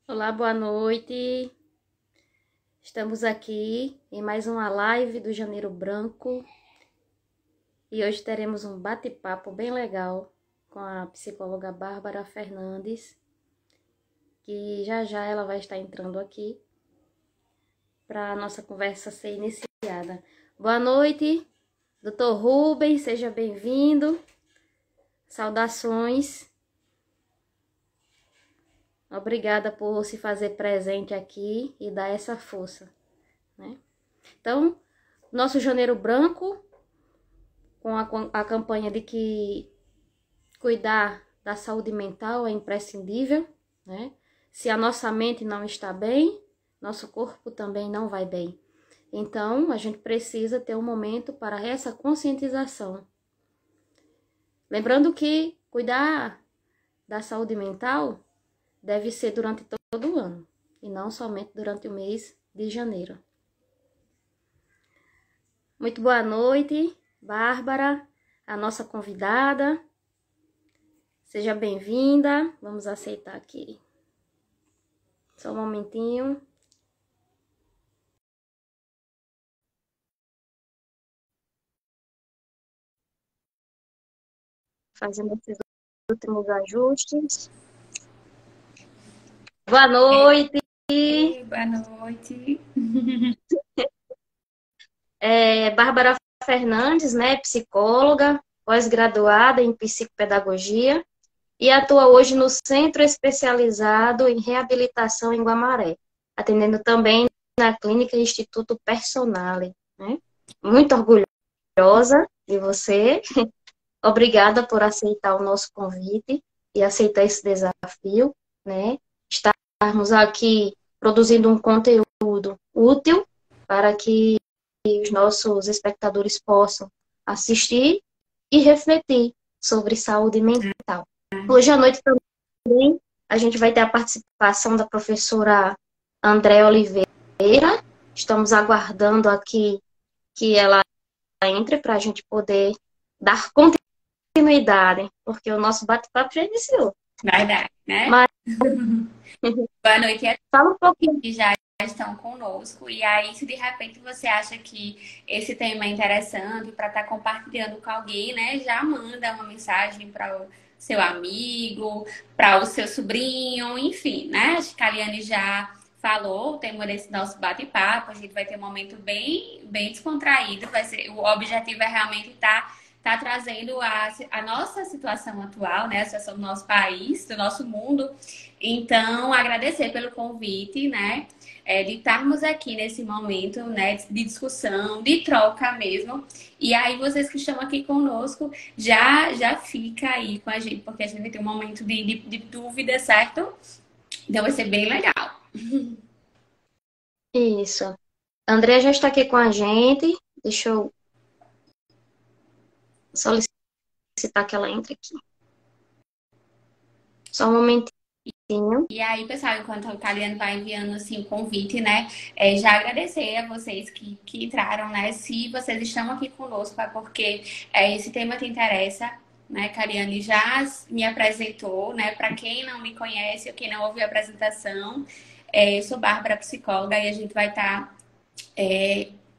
Olá, boa noite. Estamos aqui em mais uma live do Janeiro Branco e hoje teremos um bate-papo bem legal com a psicóloga Bárbara Fernandes, que já já ela vai estar entrando aqui para a nossa conversa ser iniciada. Boa noite, Dr. Rubens, seja bem-vindo. Saudações. Obrigada por se fazer presente aqui e dar essa força, né? Então, nosso Janeiro Branco, com a campanha de que cuidar da saúde mental é imprescindível, né? Se a nossa mente não está bem, nosso corpo também não vai bem. Então, a gente precisa ter um momento para essa conscientização. Lembrando que cuidar da saúde mental deve ser durante todo o ano, e não somente durante o mês de janeiro. Muito boa noite, Bárbara, a nossa convidada. Seja bem-vinda. Vamos aceitar aqui. Só um momentinho. Fazendo esses últimos ajustes. Boa noite. Ei, boa noite. Bárbara Fernandes, né? Psicóloga, pós-graduada em psicopedagogia e atua hoje no Centro Especializado em Reabilitação em Guamaré, atendendo também na Clínica Instituto Personale, né? Muito orgulhosa de você. Obrigada por aceitar o nosso convite e aceitar esse desafio, né? Estarmos aqui produzindo um conteúdo útil para que os nossos espectadores possam assistir e refletir sobre saúde mental. Hoje à noite também a gente vai ter a participação da professora André Oliveira. Estamos aguardando aqui que ela entre para a gente poder dar continuidade, porque o nosso bate-papo já iniciou. Vai dar, né? Mas Boa noite a fala um todos pouquinho. que já estão conosco. E aí, se de repente você acha que esse tema é interessante para estar compartilhando com alguém, né? Já manda uma mensagem para o seu amigo, para o seu sobrinho, enfim, né? Acho que a Aliane já falou o tema desse nosso bate-papo. A gente vai ter um momento bem descontraído. Vai ser, o objetivo é realmente estar trazendo a nossa situação atual, né? A situação do nosso país, do nosso mundo. Então, agradecer pelo convite, né? De estarmos aqui nesse momento, né? De discussão, de troca mesmo. E aí, vocês que estão aqui conosco, já fica aí com a gente, porque a gente vai ter um momento de dúvida, certo? Então, vai ser bem legal. Isso. A Andrea já está aqui com a gente. Deixa eu solicitar que ela entre aqui. Só um momentinho. E aí, pessoal, enquanto a Kaliane vai enviando assim o convite, né? Já agradecer a vocês que entraram, né? Se vocês estão aqui conosco, é porque esse tema te interessa, né? Kaliane já me apresentou, né? Para quem não me conhece ou quem não ouviu a apresentação, eu sou Bárbara, psicóloga, e a gente vai estar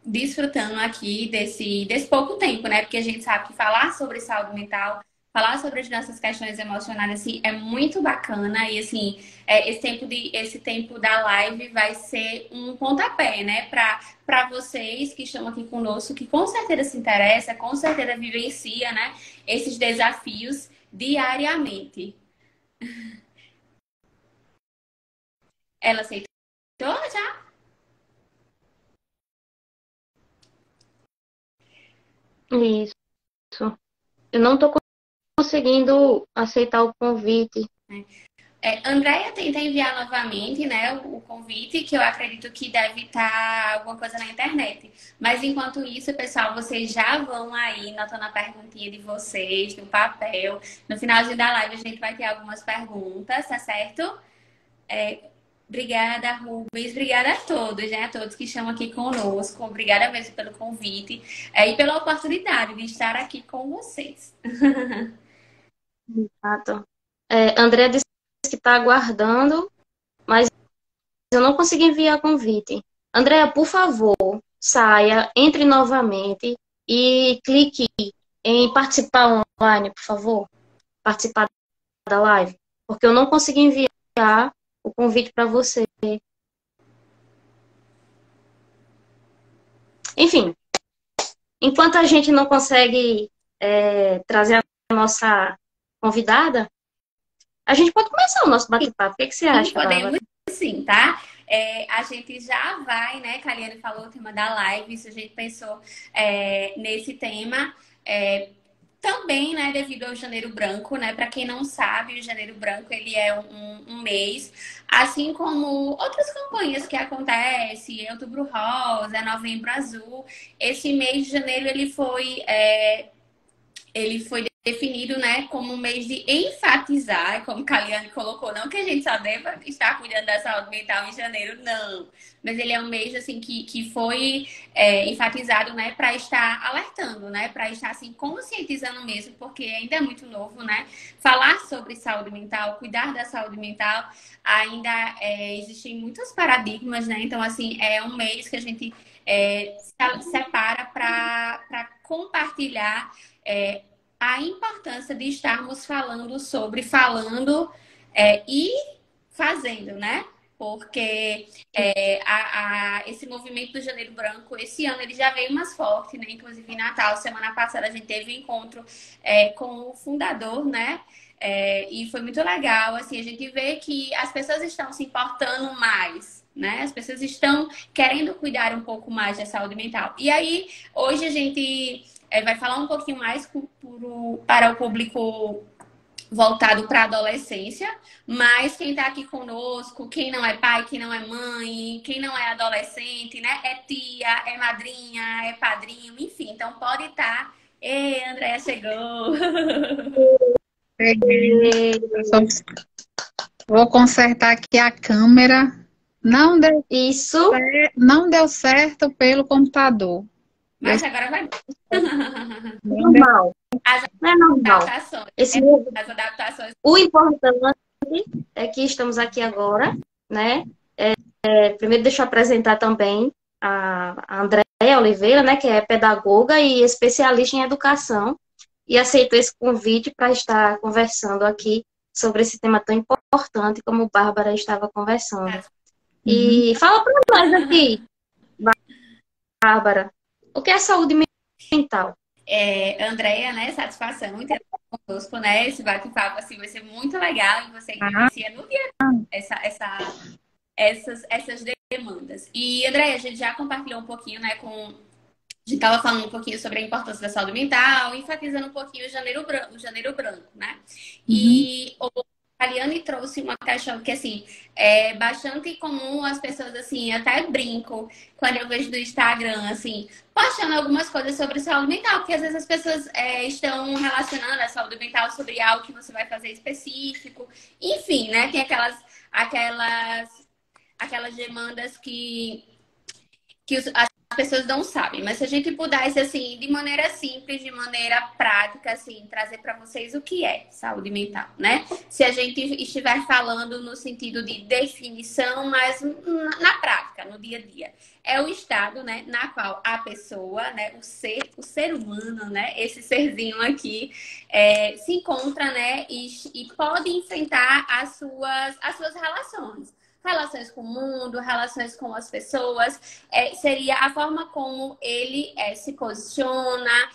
desfrutando aqui desse pouco tempo, né? Porque a gente sabe que falar sobre saúde mental, falar sobre as nossas questões emocionais, assim, é muito bacana. E, assim, esse tempo da live vai ser um pontapé, né? Para vocês que estão aqui conosco, que com certeza se interessa, com certeza vivencia, né? Esses desafios diariamente. Ela aceitou já? Isso. Eu não estou conseguindo aceitar o convite. Andréia tenta enviar novamente, né, o convite, que eu acredito que deve estar alguma coisa na internet. Mas enquanto isso, pessoal, vocês já vão aí notando a perguntinha de vocês no papel. No finalzinho da live, a gente vai ter algumas perguntas, tá certo? Obrigada, Rubens. Obrigada a todos, né? A todos que estão aqui conosco. Obrigada mesmo pelo convite e pela oportunidade de estar aqui com vocês. Exato. André disse que está aguardando. mas eu não consegui enviar convite. Andréa, por favor, saia, entre novamente e clique em participar online, por favor. Participar da live. Porque eu não consegui enviar o convite para você. Enfim, enquanto a gente não consegue trazer a nossa convidada, a gente pode começar o nosso bate-papo. O que você Sim, acha, Bárbara? podemos sim, tá? A gente já vai, né? Que a Liane falou o tema da live, se a gente pensou nesse tema. Também, né, devido ao Janeiro Branco, né? Para quem não sabe, o Janeiro Branco ele é um mês, assim como outras campanhas que acontecem, Outubro Rosa, Novembro Azul. Esse mês de janeiro ele foi definido, né, como um mês de enfatizar, como Caliane colocou, não que a gente só deva estar cuidando da saúde mental em janeiro, não. Mas ele é um mês, assim, que foi enfatizado, né, para estar alertando, né, para estar, assim, conscientizando mesmo, porque ainda é muito novo, né. Falar sobre saúde mental, cuidar da saúde mental, ainda existem muitos paradigmas, né. Então, assim, é um mês que a gente separa para compartilhar a importância de estarmos falando e fazendo, né? Porque esse movimento do Janeiro Branco, esse ano, ele já veio mais forte, né? Inclusive, em Natal, semana passada, a gente teve um encontro com o fundador, né? E foi muito legal, assim, a gente vê que as pessoas estão se importando mais, né? As pessoas estão querendo cuidar um pouco mais da saúde mental. E aí, hoje a gente vai falar um pouquinho mais para o público voltado para a adolescência, mas quem está aqui conosco, quem não é pai, quem não é mãe, quem não é adolescente, né? É tia, é madrinha, é padrinho, enfim, então pode estar. Ei, Andréia chegou! Peguei. Vou consertar aqui a câmera. Não deu, Isso, não deu certo pelo computador. Deu Mas agora vai. não deu. normal. As Não é normal. adaptações. Esse, As adaptações. o importante é que estamos aqui agora, né? Primeiro, deixa eu apresentar também a Andréia Oliveira, né? Que é pedagoga e especialista em educação, e aceitou esse convite para estar conversando aqui sobre esse tema tão importante como Bárbara estava conversando. Uhum. E fala para nós aqui, Bárbara, o que é saúde mental? Andréia, né? Satisfação em ter conosco, né? Esse bate-papo assim, vai ser muito legal e você Ah, inicia no dia essas demandas. E, Andréia, a gente já compartilhou um pouquinho, né, a gente estava falando um pouquinho sobre a importância da saúde mental, enfatizando um pouquinho o janeiro branco, né? uhum. E a Liane trouxe uma questão que, assim, é bastante comum as pessoas, assim, até brinco quando eu vejo no Instagram, assim, postando algumas coisas sobre saúde mental, porque às vezes as pessoas estão relacionando a saúde mental sobre algo que você vai fazer específico. Enfim, né? Tem aquelas demandas que as pessoas não sabem. Mas se a gente pudesse, assim, de maneira simples, de maneira prática, assim, trazer para vocês o que é saúde mental, né? Se a gente estiver falando no sentido de definição, mas na prática, no dia a dia. É o estado, né, na qual a pessoa, né, o ser humano, né, esse serzinho aqui, se encontra, né, e pode enfrentar as suas relações com o mundo, relações com as pessoas, seria a forma como ele se posiciona,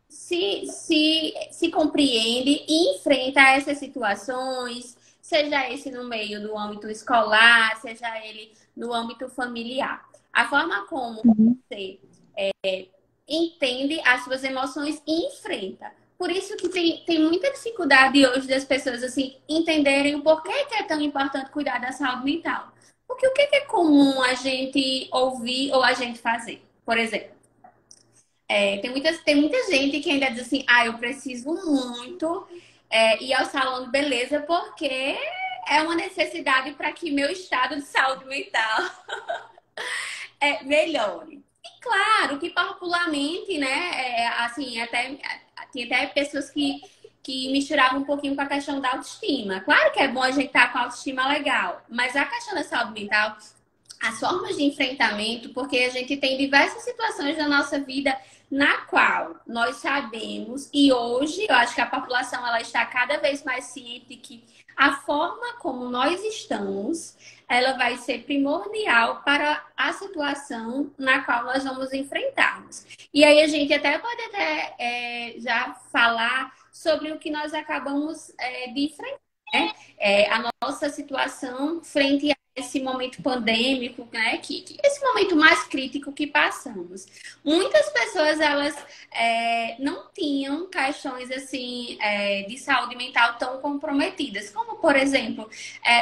se compreende e enfrenta essas situações, seja esse no meio do âmbito escolar, seja ele no âmbito familiar. A forma como Uhum. você entende as suas emoções e enfrenta. Por isso que tem muita dificuldade hoje das pessoas assim entenderem o porquê que é tão importante cuidar da saúde mental. Porque o que é comum a gente ouvir ou a gente fazer? Por exemplo, tem muita gente que ainda diz assim, eu preciso muito ir ao salão de beleza porque é uma necessidade para que meu estado de saúde mental melhore. E claro que popularmente, né, assim, tem até pessoas que misturava um pouquinho com a questão da autoestima. Claro que é bom a gente estar com a autoestima legal, mas a questão da saúde mental, as formas de enfrentamento, porque a gente tem diversas situações na nossa vida na qual nós sabemos, e hoje eu acho que a população ela está cada vez mais ciente de que a forma como nós estamos, ela vai ser primordial para a situação na qual nós vamos enfrentarmos. E aí a gente até pode já falar sobre o que nós acabamos de enfrentar, né? A nossa situação frente a esse momento pandêmico, né? Esse momento mais crítico que passamos. Muitas pessoas, elas não tinham questões, assim, de saúde mental tão comprometidas, como, por exemplo,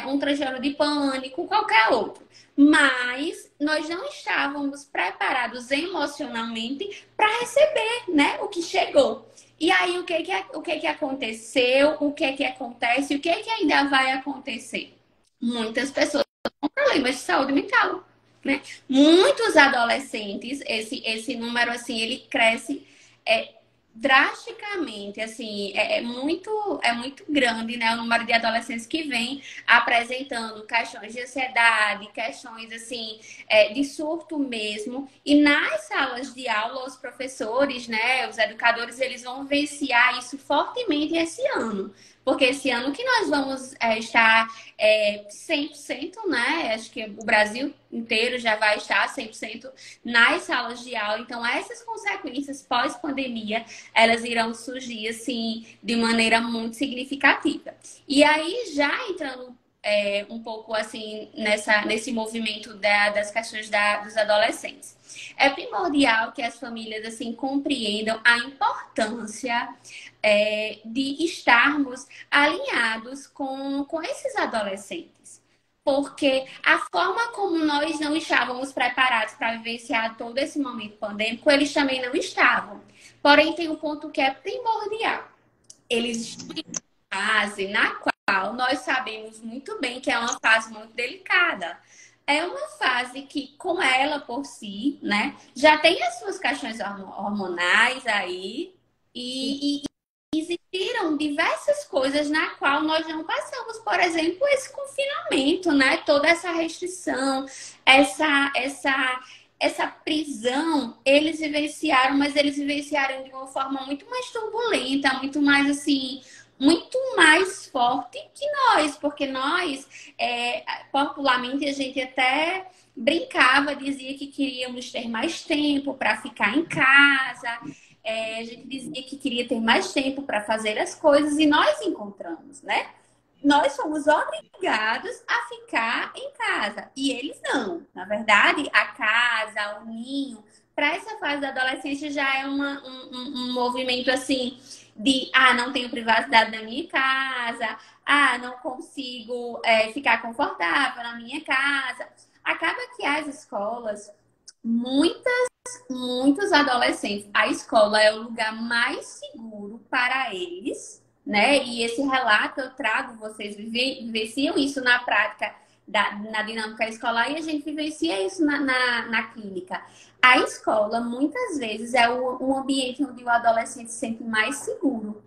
um transtorno de pânico, qualquer outro. Mas nós não estávamos preparados emocionalmente para receber, né, o que chegou. E aí, o que aconteceu, o que acontece, o que ainda vai acontecer? Muitas pessoas com problemas de saúde mental, né? Muitos adolescentes, esse número, assim, ele cresce drasticamente, assim, é muito grande, né? O número de adolescentes que vem apresentando questões de ansiedade, questões, assim, de surto mesmo. E nas salas de aula, os professores, né, os educadores, eles vão vivenciar isso fortemente esse ano. Porque esse ano que nós vamos estar 100%, né? Acho que o Brasil inteiro já vai estar 100% nas salas de aula. Então, essas consequências pós-pandemia, elas irão surgir, assim, de maneira muito significativa. E aí, já entrando um pouco, assim, nesse movimento das questões dos adolescentes. É primordial que as famílias, assim, compreendam a importância de estarmos alinhados com esses adolescentes. Porque a forma como nós não estávamos preparados para vivenciar todo esse momento pandêmico, eles também não estavam. Porém, tem um ponto que é primordial. Eles estão em fase na qual nós sabemos muito bem que é uma fase muito delicada. É uma fase que, com ela por si, né, já tem as suas questões hormonais aí e existiram diversas coisas na qual nós não passamos. Por exemplo, esse confinamento, né, toda essa restrição, essa prisão, eles vivenciaram, mas eles vivenciaram de uma forma muito mais turbulenta, muito mais, assim, muito mais forte que nós, porque nós, popularmente, a gente até brincava, dizia que queríamos ter mais tempo para ficar em casa, a gente dizia que queria ter mais tempo para fazer as coisas e nós encontramos, né? Nós fomos obrigados a ficar em casa e eles não. Na verdade, a casa, o ninho, para essa fase da adolescência já é um movimento assim de não tenho privacidade na minha casa, não consigo ficar confortável na minha casa. Acaba que as escolas, muitos adolescentes, a escola é o lugar mais seguro para eles, né? E esse relato eu trago, vocês vivenciam isso na prática, na dinâmica escolar, e a gente vivencia isso na clínica. A escola, muitas vezes, é um ambiente onde o adolescente se sente mais seguro.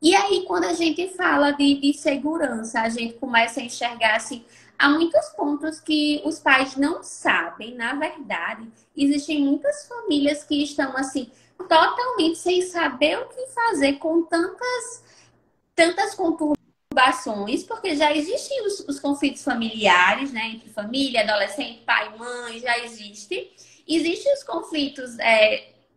E aí, quando a gente fala de segurança, a gente começa a enxergar, assim, há muitos pontos que os pais não sabem. Na verdade, existem muitas famílias que estão, assim, totalmente sem saber o que fazer com tantas conturbações, porque já existem os conflitos familiares, né? Entre família, adolescente, pai, mãe, já existe. Existem os conflitos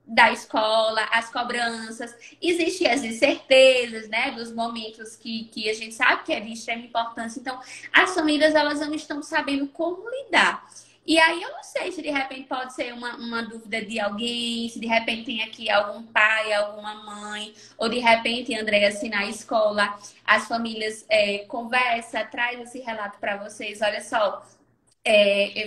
da escola, as cobranças, existem as incertezas, né? Dos momentos que a gente sabe que é de extrema importância. Então, as famílias, elas não estão sabendo como lidar. E aí, eu não sei se de repente pode ser uma dúvida de alguém, se de repente tem aqui algum pai, alguma mãe, ou de repente, Andréia, assim, na escola, as famílias conversam, traz esse relato para vocês, olha só,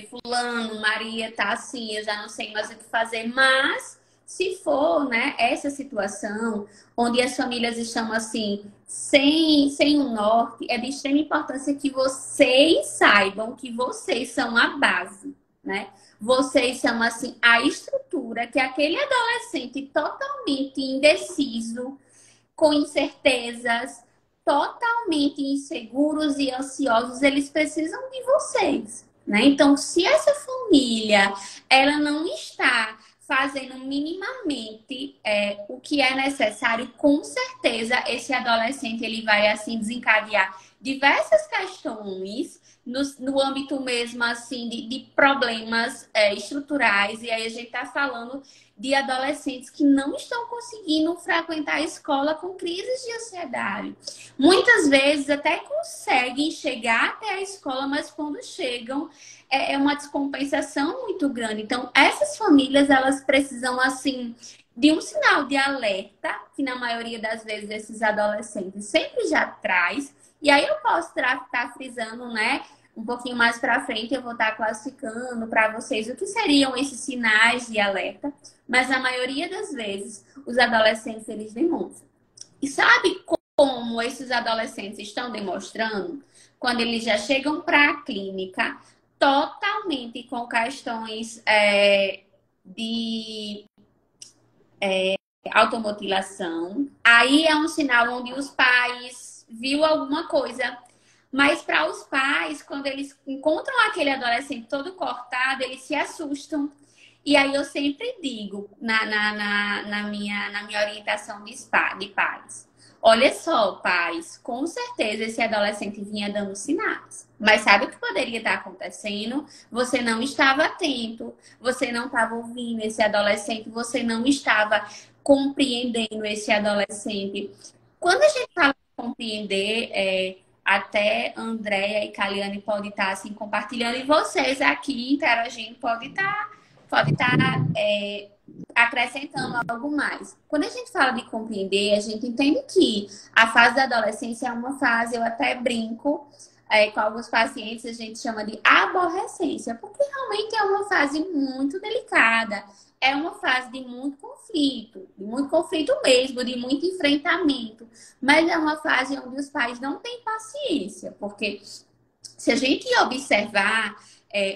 fulano, Maria tá assim, eu já não sei mais o que fazer, mas se for, né, essa situação onde as famílias estão assim, sem um norte, é de extrema importância que vocês saibam que vocês são a base, né? Vocês são, assim, a estrutura que aquele adolescente totalmente indeciso, com incertezas, totalmente inseguros e ansiosos, eles precisam de vocês, né? Então, se essa família ela não está fazendo minimamente o que é necessário, com certeza esse adolescente ele vai assim desencadear diversas questões no âmbito mesmo assim de problemas estruturais. E aí a gente está falando de adolescentes que não estão conseguindo frequentar a escola com crises de ansiedade. Muitas vezes até conseguem chegar até a escola, mas quando chegam é uma descompensação muito grande. Então, essas famílias, elas precisam, assim, de um sinal de alerta, que na maioria das vezes esses adolescentes sempre já traz. E aí eu posso estar frisando, né? Um pouquinho mais para frente eu vou estar classificando para vocês o que seriam esses sinais de alerta, mas na maioria das vezes os adolescentes eles demonstram. E sabe como esses adolescentes estão demonstrando? Quando eles já chegam para a clínica totalmente com questões de automutilação, aí é um sinal onde os pais viu alguma coisa. Mas para os pais, quando eles encontram aquele adolescente todo cortado, eles se assustam. E aí eu sempre digo na minha orientação de pais. Olha só, pais, com certeza esse adolescente vinha dando sinais. Mas sabe o que poderia estar acontecendo? Você não estava atento, você não estava ouvindo esse adolescente, você não estava compreendendo esse adolescente. Quando a gente fala de compreender, até Andréia e Kaliane podem estar assim, compartilhando, e vocês aqui interagindo pode estar acrescentando algo mais. Quando a gente fala de compreender, a gente entende que a fase da adolescência é uma fase, eu até brinco com alguns pacientes, a gente chama de aborrecência, porque realmente é uma fase muito delicada, é uma fase de muito conflito mesmo, de muito enfrentamento, mas é uma fase onde os pais não têm paciência, porque se a gente observar,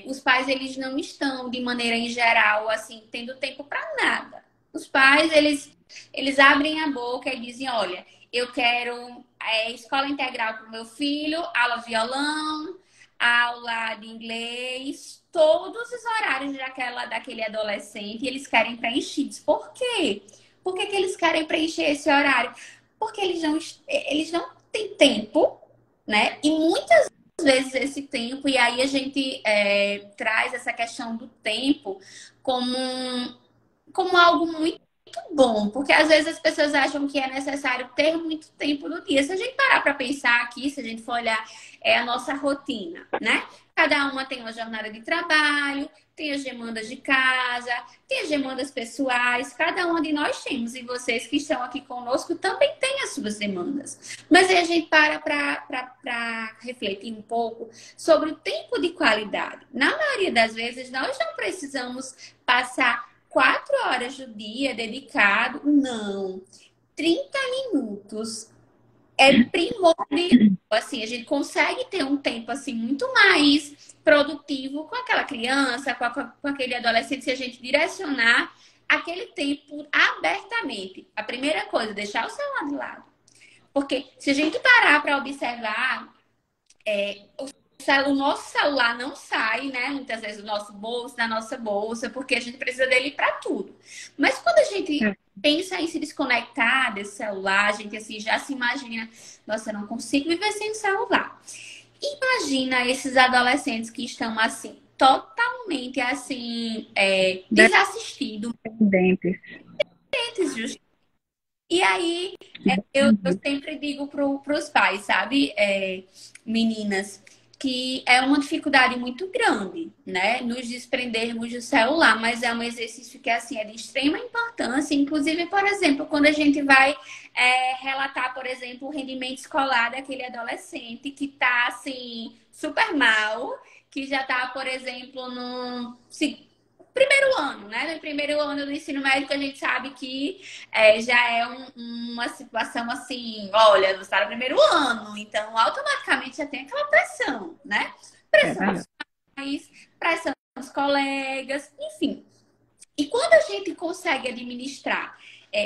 os pais eles não estão, de maneira em geral, assim, tendo tempo para nada. Os pais, eles abrem a boca e dizem, olha, eu quero escola integral para o meu filho, aula de violão, aula de inglês, todos os horários daquele adolescente, eles querem preenchidos. Por quê? Por que eles querem preencher esse horário? Porque eles não têm tempo, né? E muitas vezes esse tempo, e aí a gente traz essa questão do tempo como algo muito bom, porque às vezes as pessoas acham que é necessário ter muito tempo no dia. Se a gente parar para pensar aqui, se a gente for olhar a nossa rotina, né? Cada uma tem uma jornada de trabalho, tem as demandas de casa, tem as demandas pessoais, cada uma de nós temos, e vocês que estão aqui conosco também têm as suas demandas. Mas aí a gente para refletir um pouco sobre o tempo de qualidade. Na maioria das vezes, nós não precisamos passar 4 horas do dia dedicado, não. 30 minutos é primordial. Assim, a gente consegue ter um tempo assim muito mais produtivo com aquela criança, com aquele adolescente, se a gente direcionar aquele tempo abertamente. A primeira coisa, deixar o celular de lado. Porque se a gente parar para observar, o nosso celular não sai, né? Muitas vezes do nosso bolso, da nossa bolsa, porque a gente precisa dele para tudo. Mas quando a gente pensa em se desconectar desse celular, a gente assim já se imagina, nossa, eu não consigo viver sem celular. Imagina esses adolescentes que estão assim, totalmente assim, desassistidos. Dentes. E aí, eu sempre digo para os pais, sabe, meninas, que é uma dificuldade muito grande, né? Nos desprendermos do celular, mas é um exercício que, assim, é de extrema importância. Inclusive, por exemplo, quando a gente vai relatar, por exemplo, o rendimento escolar daquele adolescente que está, assim, super mal, que já está, por exemplo, no primeiro ano, né? No primeiro ano do ensino médio, a gente sabe que já é uma situação assim, olha, você está no primeiro ano, então automaticamente já tem aquela pressão, né? Pressão dos pais, pressão dos colegas, enfim. E quando a gente consegue administrar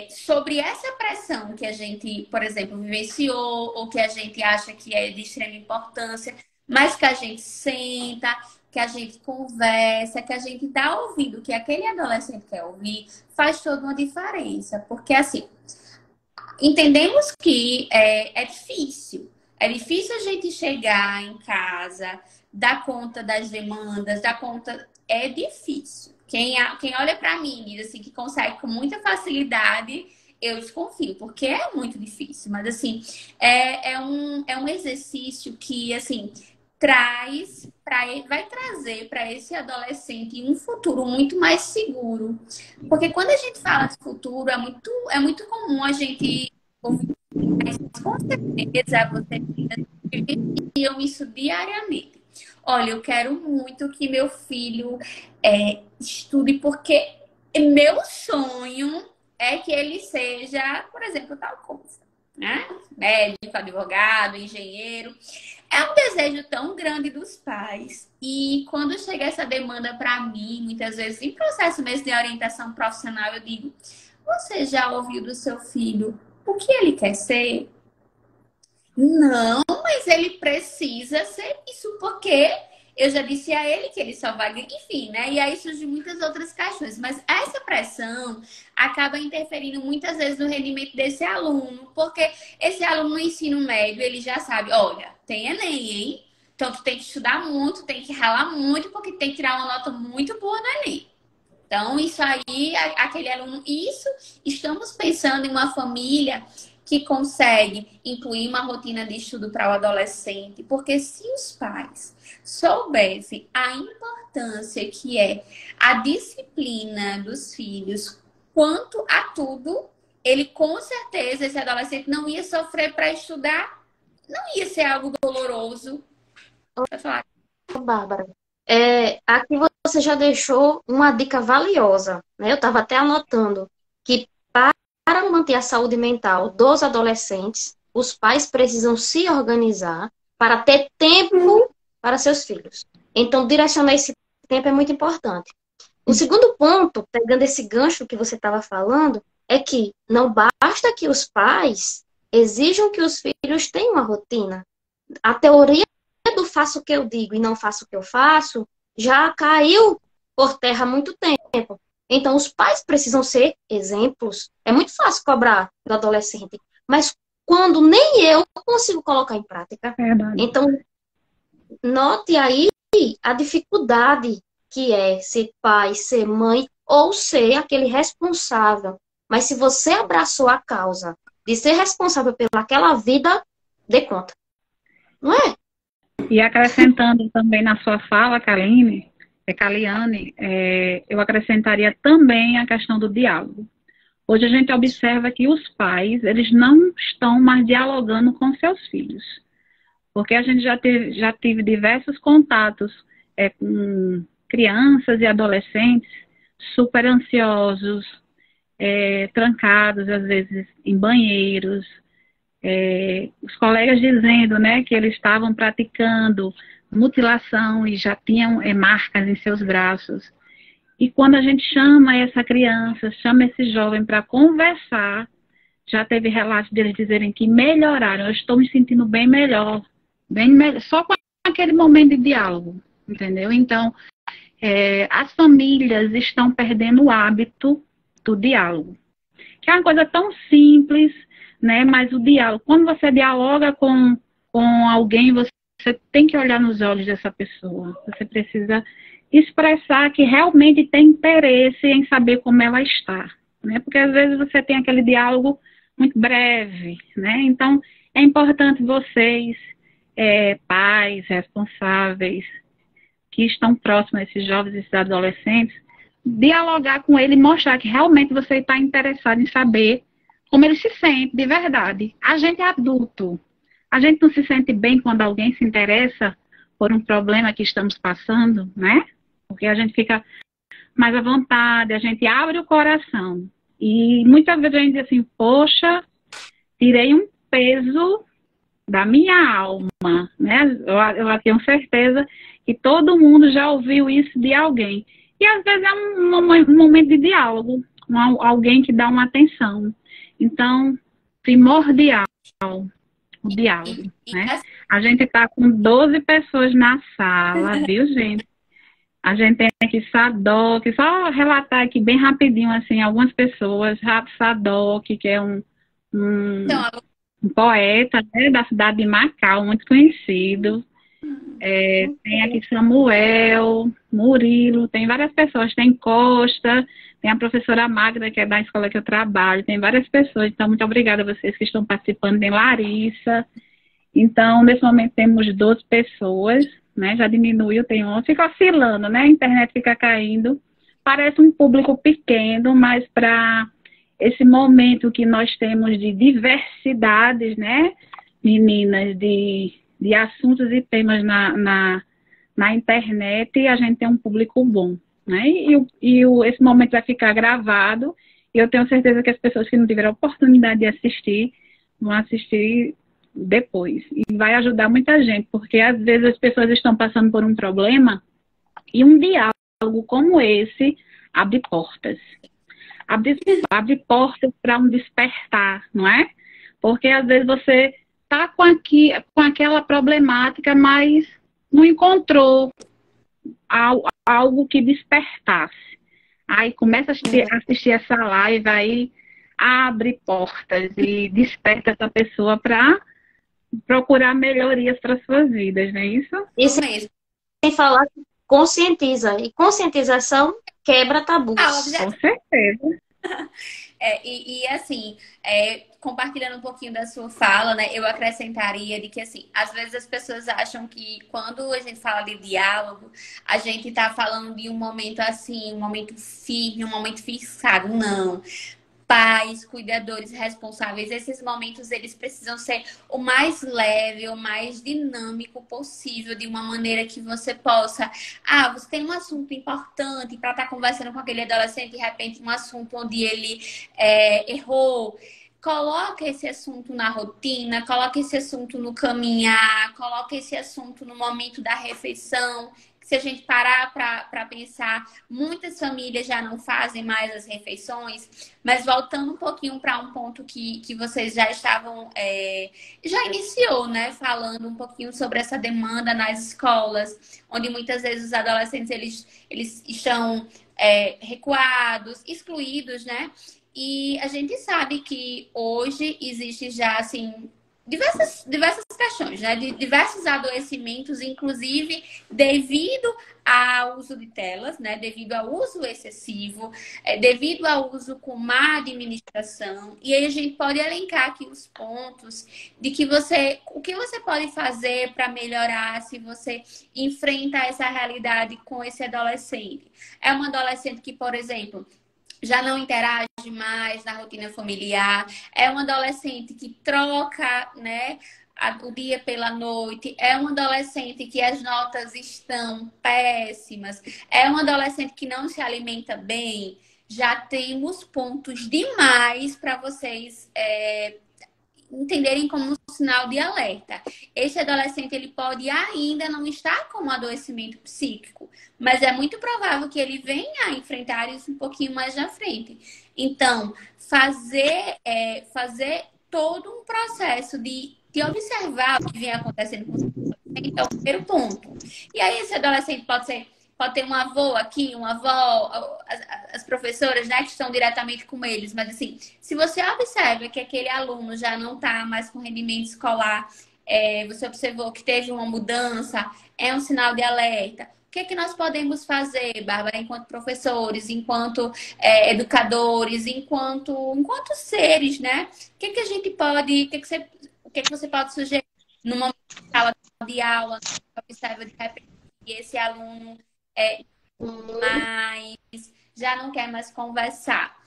sobre essa pressão que a gente, por exemplo, vivenciou ou que a gente acha que é de extrema importância, mas que a gente senta, que a gente conversa, que a gente está ouvindo, o que aquele adolescente quer ouvir, faz toda uma diferença. Porque, assim, entendemos que é difícil. É difícil a gente chegar em casa, dar conta das demandas, dar conta... É difícil. Quem olha para mim e diz assim, que consegue com muita facilidade, eu desconfio, porque é muito difícil. Mas, assim, é um exercício que, assim, vai trazer para esse adolescente um futuro muito mais seguro. Porque quando a gente fala de futuro, é muito comum a gente ouvir, mas com certeza vocês vivenciam isso diariamente. Olha, eu quero muito que meu filho estude, porque meu sonho é que ele seja, por exemplo, tal coisa, né? Médico, advogado, engenheiro. É um desejo tão grande dos pais. E quando chega essa demanda para mim, muitas vezes em processo mesmo de orientação profissional, eu digo: você já ouviu do seu filho o que ele quer ser? Não, mas ele precisa ser isso, porque eu já disse a ele que ele só vai... Enfim, né? E aí surgem muitas outras questões. Mas essa pressão acaba interferindo muitas vezes no rendimento desse aluno, porque esse aluno no ensino médio, ele já sabe, olha, tem Enem, hein? Então tu tem que estudar muito, tem que ralar muito, porque tem que tirar uma nota muito boa no Enem. Então, isso aí, aquele aluno... Isso, estamos pensando em uma família que consegue incluir uma rotina de estudo para o adolescente, porque se os pais soubessem a importância que é a disciplina dos filhos quanto a tudo, ele com certeza, esse adolescente não ia sofrer para estudar, não ia ser algo doloroso. Falar. Bárbara, aqui você já deixou uma dica valiosa, né? Eu estava até anotando que para manter a saúde mental dos adolescentes, os pais precisam se organizar para ter tempo para seus filhos. Então, direcionar esse tempo é muito importante. O segundo ponto, pegando esse gancho que você estava falando, é que não basta que os pais exijam que os filhos tenham uma rotina. A teoria do faço o que eu digo e não faço o que eu faço já caiu por terra há muito tempo. Então, os pais precisam ser exemplos. É muito fácil cobrar do adolescente, mas quando nem eu consigo colocar em prática. Verdade. Então, note aí a dificuldade que é ser pai, ser mãe ou ser aquele responsável. Mas se você abraçou a causa de ser responsável pelaquela vida, dê conta. Não é? E acrescentando também na sua fala, Kaliane, eu acrescentaria também a questão do diálogo. Hoje a gente observa que os pais, eles não estão mais dialogando com seus filhos. Porque a gente já teve diversos contatos com crianças e adolescentes super ansiosos, trancados, às vezes, em banheiros, os colegas dizendo, né, que eles estavam praticando mutilação e já tinham marcas em seus braços. E quando a gente chama essa criança, chama esse jovem para conversar, já teve relatos deles dizerem que melhoraram, eu estou me sentindo bem melhor, só com aquele momento de diálogo, entendeu? Então, as famílias estão perdendo o hábito do diálogo, que é uma coisa tão simples, né? Mas o diálogo, quando você dialoga com alguém, você tem que olhar nos olhos dessa pessoa. Você precisa expressar que realmente tem interesse em saber como ela está, né? Porque às vezes você tem aquele diálogo muito breve, né? Então, é importante vocês, pais responsáveis, que estão próximos a esses jovens e esses adolescentes, dialogar com ele e mostrar que realmente você está interessado em saber como ele se sente de verdade. A gente é adulto. A gente não se sente bem quando alguém se interessa por um problema que estamos passando, né? Porque a gente fica mais à vontade, a gente abre o coração. E muitas vezes a gente diz assim, poxa, tirei um peso da minha alma, né? Eu tenho certeza que todo mundo já ouviu isso de alguém. E às vezes é um momento de diálogo. alguém que dá uma atenção. Então, primordial o diálogo, né? A gente está com 12 pessoas na sala, viu, gente? A gente tem aqui Sadoc, só relatar aqui bem rapidinho, assim, algumas pessoas. Sadoc, que é um poeta, né, da cidade de Macau, muito conhecido. Tem aqui Samuel, Murilo, tem várias pessoas. Tem Costa, tem a professora Magda, que é da escola que eu trabalho. Tem várias pessoas, então muito obrigada a vocês que estão participando. Tem Larissa. Então, nesse momento temos 12 pessoas, né? Já diminuiu, tem 11. Fica oscilando, né? A internet fica caindo. Parece um público pequeno, mas para esse momento que nós temos de diversidades, né, meninas, de assuntos e temas na internet, a gente tem um público bom, né? Esse momento vai ficar gravado e eu tenho certeza que as pessoas que não tiveram a oportunidade de assistir vão assistir depois. E vai ajudar muita gente, porque às vezes as pessoas estão passando por um problema e um diálogo como esse abre portas. Abre portas para um despertar, não é? Porque às vezes você está com aquela problemática, mas não encontrou algo que despertasse. Aí começa a assistir essa live, aí abre portas e desperta essa pessoa para procurar melhorias para suas vidas, não é isso? Isso mesmo. Sem falar que conscientiza. E conscientização quebra tabus. Com certeza. Assim, compartilhando um pouquinho da sua fala, né, eu acrescentaria de que, assim, às vezes as pessoas acham que quando a gente fala de diálogo, a gente está falando de um momento assim, um momento firme, um momento fixado. Não. Pais, cuidadores responsáveis, esses momentos eles precisam ser o mais leve, o mais dinâmico possível, de uma maneira que você possa... você tem um assunto importante para estar conversando com aquele adolescente, de repente um assunto onde ele errou. Coloca esse assunto na rotina, coloca esse assunto no caminhar, coloca esse assunto no momento da refeição. Se a gente parar para pensar, muitas famílias já não fazem mais as refeições, mas voltando um pouquinho para um ponto que vocês já estavam, já iniciou, né? Falando um pouquinho sobre essa demanda nas escolas, onde muitas vezes os adolescentes eles estão recuados, excluídos, né? E a gente sabe que hoje existe já, assim, diversas questões, né? De diversos adoecimentos, inclusive devido ao uso de telas, né? Devido ao uso excessivo, devido ao uso com má administração. E aí a gente pode elencar aqui os pontos de que o que você pode fazer para melhorar se você enfrenta essa realidade com esse adolescente. É um adolescente que, por exemplo, já não interage mais na rotina familiar, é um adolescente que troca, né, o dia pela noite, é um adolescente que as notas estão péssimas, é um adolescente que não se alimenta bem. Já temos pontos demais para vocês entenderem como um sinal de alerta. Esse adolescente ele pode ainda não estar com um adoecimento psíquico, mas é muito provável que ele venha a enfrentar isso um pouquinho mais na frente. Então, fazer todo um processo de observar o que vem acontecendo com o adolescente é o primeiro ponto. E aí esse adolescente pode ter um avô aqui, uma avó, as professoras, né, que estão diretamente com eles. Mas, assim, se você observa que aquele aluno já não está mais com rendimento escolar, você observou que teve uma mudança, é um sinal de alerta. O que é que nós podemos fazer, Bárbara, enquanto professores, enquanto educadores, enquanto seres, né? O que é que a gente pode... O que é que você pode sugerir numa sala de aula, observa de repente que esse aluno... mas já não quer mais conversar.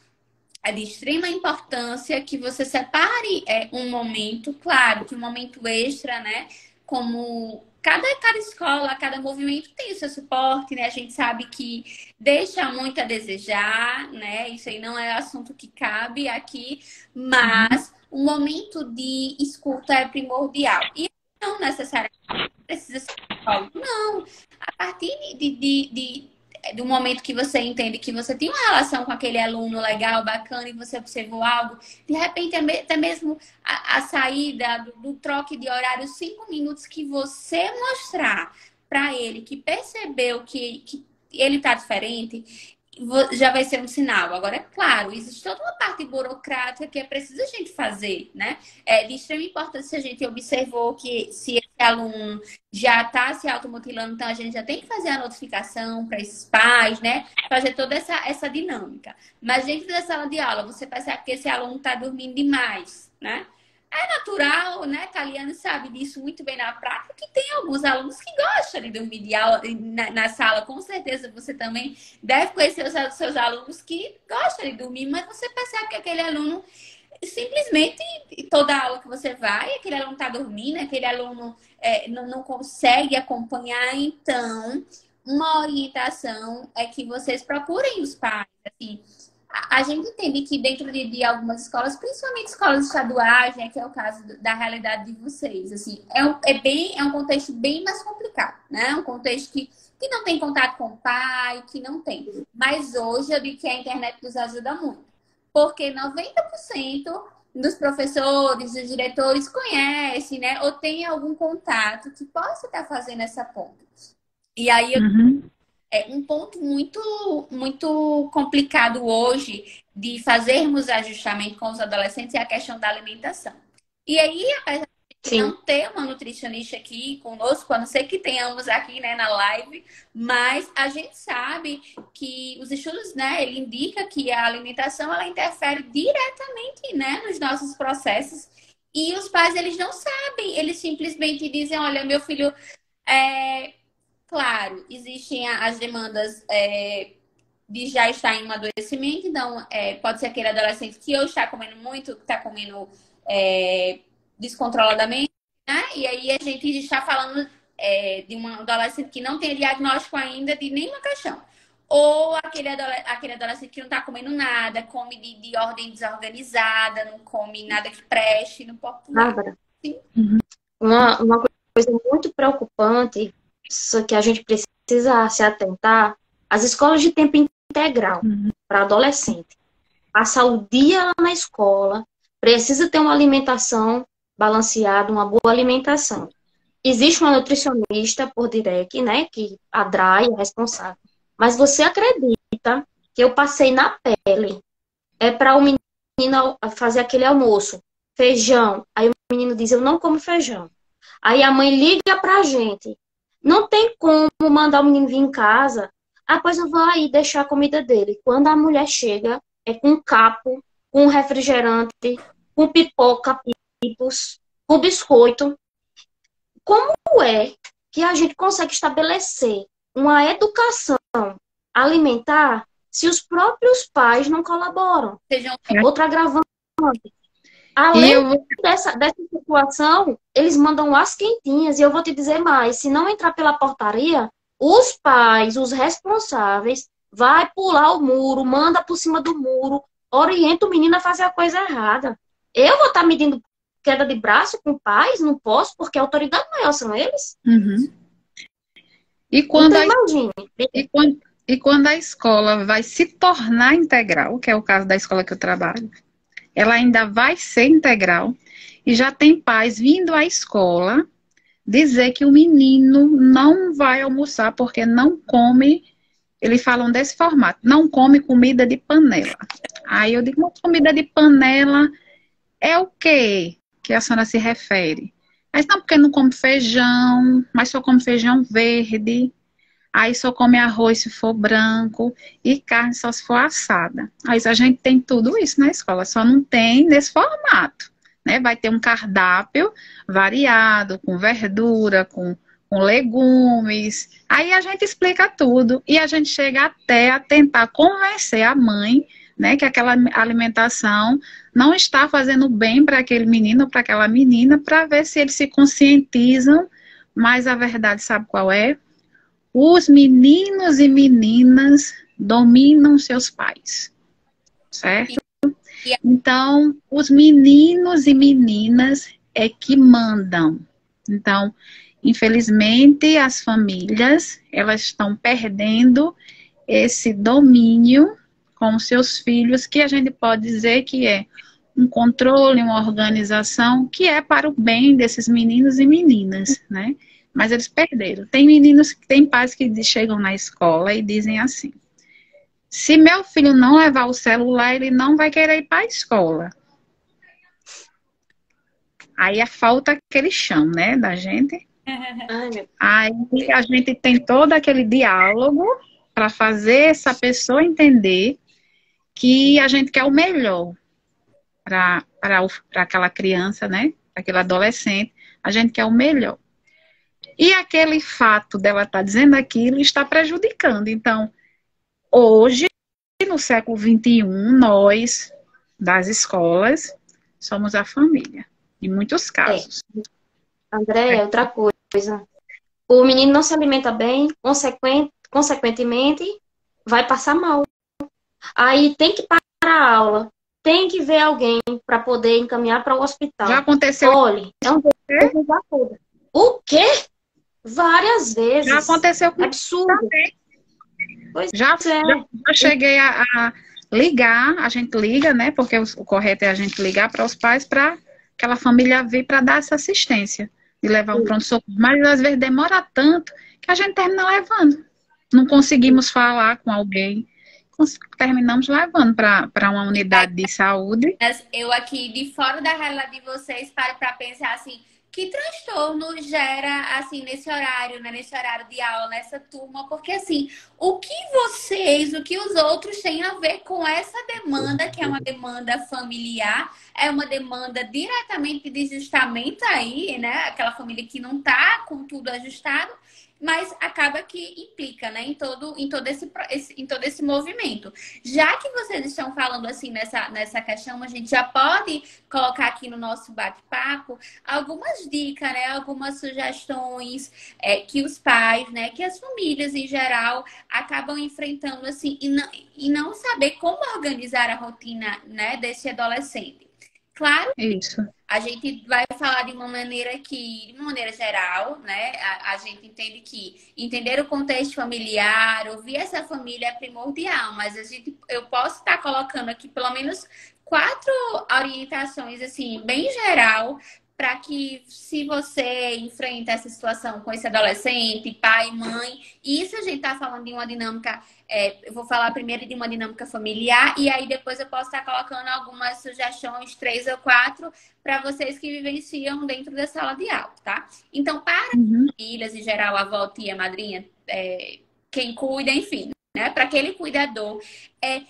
É de extrema importância que você separe um momento, claro, que um momento extra, né? Como cada escola, cada movimento tem o seu suporte, né? A gente sabe que deixa muito a desejar, né? Isso aí não é assunto que cabe aqui, mas o momento de escuta é primordial. E não necessariamente precisa ser psicólogo, não. A partir do momento que você entende que você tem uma relação com aquele aluno legal, bacana, e você observou algo, de repente até mesmo a saída do troque de horário, 5 minutos que você mostrar para ele que percebeu que ele está diferente, já vai ser um sinal. Agora, é claro, existe toda uma parte burocrática que é preciso a gente fazer, né? É de extrema importância se a gente observou que se esse aluno já está se automutilando, então a gente já tem que fazer a notificação para esses pais, né? Fazer toda essa dinâmica. Mas dentro da sala de aula, você percebe que esse aluno está dormindo demais, né? É natural, né? Taliane sabe disso muito bem na prática, que tem alguns alunos que gostam de dormir de aula, na sala. Com certeza você também deve conhecer os seus alunos que gostam de dormir, mas você percebe que aquele aluno, simplesmente, toda aula que você vai, aquele aluno está dormindo, aquele aluno não consegue acompanhar. Então, uma orientação é que vocês procurem os pais, assim. A gente entende que dentro de algumas escolas, principalmente escolas estaduais, né, que é o caso da realidade de vocês, assim, é um contexto bem mais complicado, né? Um contexto que não tem contato com o pai, que não tem. Mas hoje eu digo que a internet nos ajuda muito, porque 90% dos professores, dos diretores conhecem, né, ou tem algum contato que possa estar fazendo essa ponta. E aí é um ponto muito, muito complicado hoje de fazermos ajustamento com os adolescentes é a questão da alimentação. E aí, apesar de não ter uma nutricionista aqui conosco, a não ser que tenhamos aqui, né, na live, mas a gente sabe que os estudos, né, ele indica que a alimentação, ela interfere diretamente, né, nos nossos processos. E os pais, eles não sabem, eles simplesmente dizem, olha, meu filho... Claro, existem as demandas de já estar em um adoecimento, então pode ser aquele adolescente que ou está comendo muito, que está comendo descontroladamente, né? E aí a gente está falando de um adolescente que não tem diagnóstico ainda de nenhuma questão. Ou aquele adolescente que não está comendo nada, come de ordem desorganizada, não come nada que preste, não pode pular. Bárbara, uma coisa muito preocupante, isso que a gente precisa se atentar, as escolas de tempo integral para adolescente. Passar o dia lá na escola, precisa ter uma alimentação balanceada, uma boa alimentação. Existe uma nutricionista por direct, né, que a DRAI é responsável. Mas você acredita que eu passei na pele? É para o menino fazer aquele almoço, feijão. Aí o menino diz, eu não como feijão. Aí a mãe liga pra gente. Não tem como mandar o menino vir em casa. Ah, pois eu vou aí deixar a comida dele. Quando a mulher chega, é com capo, com refrigerante, com pipoca, pipos, com biscoito. Como é que a gente consegue estabelecer uma educação alimentar se os próprios pais não colaboram? Outra agravante. Além dessa situação, eles mandam as quentinhas. E eu vou te dizer mais, se não entrar pela portaria, os pais, os responsáveis, vai pular o muro, manda por cima do muro, orienta o menino a fazer a coisa errada. Eu vou estar medindo queda de braço com pais? Não posso, porque a autoridade maior são eles. E quando então, imagine. E quando a escola vai se tornar integral, que é o caso da escola que eu trabalho, ela ainda vai ser integral, e já tem pais vindo à escola dizer que o menino não vai almoçar porque não come, eles falam desse formato, não come comida de panela. Aí eu digo, mas comida de panela é o quê que a senhora se refere? Mas não, porque não come feijão, mas só come feijão verde. Aí só come arroz se for branco e carne só se for assada. Aí a gente tem tudo isso na escola, só não tem nesse formato, né? Vai ter um cardápio variado, com verdura, com legumes. Aí a gente explica tudo e a gente chega até a tentar convencer a mãe, né, que aquela alimentação não está fazendo bem para aquele menino, para aquela menina, para ver se eles se conscientizam. Mas a verdade, sabe qual é? Os meninos e meninas dominam seus pais, certo? Então, os meninos e meninas é que mandam. Então, infelizmente, as famílias, elas estão perdendo esse domínio com os seus filhos, que a gente pode dizer que é um controle, uma organização, que é para o bem desses meninos e meninas, né? Mas eles perderam. Tem pais que chegam na escola e dizem assim: se meu filho não levar o celular, ele não vai querer ir para a escola. Aí é falta aquele chão, né, da gente. Aí a gente tem todo aquele diálogo para fazer essa pessoa entender que a gente quer o melhor para aquela criança, né, para aquele adolescente. A gente quer o melhor. E aquele fato dela estar dizendo aquilo está prejudicando. Então, hoje, no século XXI, nós, das escolas, somos a família, em muitos casos. André, outra coisa. O menino não se alimenta bem, consequentemente, vai passar mal. Aí tem que parar a aula, tem que ver alguém para poder encaminhar para o hospital. Já aconteceu? Olha, é um desejo. O quê? Várias vezes. Já aconteceu comigo. Absurdo. Também. Pois já cheguei a ligar, a gente liga, né? Porque o correto é a gente ligar para os pais para aquela família vir para dar essa assistência, de levar um pronto-socorro. Mas às vezes demora tanto que a gente termina levando. Não conseguimos falar com alguém, terminamos levando para uma unidade de saúde. Eu aqui, de fora da realidade de vocês, paro para pensar assim, que transtorno gera, assim, nesse horário, né? Nesse horário de aula, nessa turma? Porque, assim, o que os outros têm a ver com essa demanda, que é uma demanda familiar, é uma demanda diretamente de ajustamento aí, né? Aquela família que não tá com tudo ajustado, mas acaba que implica, né, em todo esse movimento. Já que vocês estão falando assim nessa questão, a gente já pode colocar aqui no nosso bate-papo algumas dicas, né, algumas sugestões que os pais, né, que as famílias em geral acabam enfrentando assim e não saber como organizar a rotina, né, desse adolescente. Claro, isso. A gente vai falar de uma maneira geral, né? A gente entende que entender o contexto familiar, ouvir essa família é primordial, mas eu posso estar colocando aqui pelo menos 4 orientações, assim, bem geral, para que, se você enfrenta essa situação com esse adolescente, pai, mãe, isso a gente está falando de uma dinâmica, eu vou falar primeiro de uma dinâmica familiar, e aí depois eu posso estar colocando algumas sugestões, 3 ou 4, para vocês que vivenciam dentro da sala de aula, tá? Então, para filhas, em geral, a avó, tia, madrinha, quem cuida, enfim, né? Para aquele cuidador, é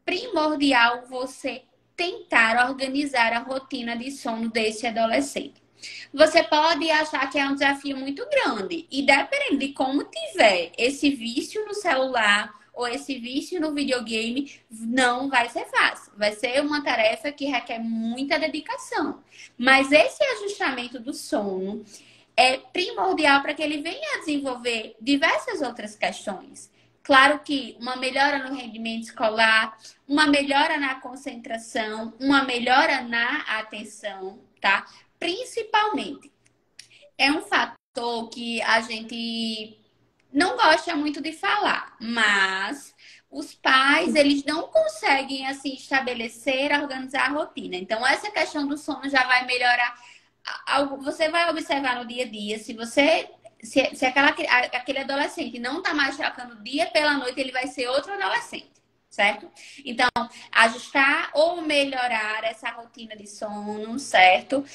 primordial você tentar organizar a rotina de sono desse adolescente. Você pode achar que é um desafio muito grande e dependendo de como tiver esse vício no celular ou esse vício no videogame, não vai ser fácil. Vai ser uma tarefa que requer muita dedicação. Mas esse ajustamento do sono é primordial para que ele venha a desenvolver diversas outras questões. Claro que uma melhora no rendimento escolar, uma melhora na concentração, uma melhora na atenção, tá? Principalmente, é um fator que a gente não gosta muito de falar, mas os pais, eles não conseguem, assim, estabelecer, organizar a rotina. Então, essa questão do sono já vai melhorar. Você vai observar no dia a dia, se aquele adolescente não está mais trocando dia pela noite, ele vai ser outro adolescente, certo? Então, ajustar ou melhorar essa rotina de sono, certo?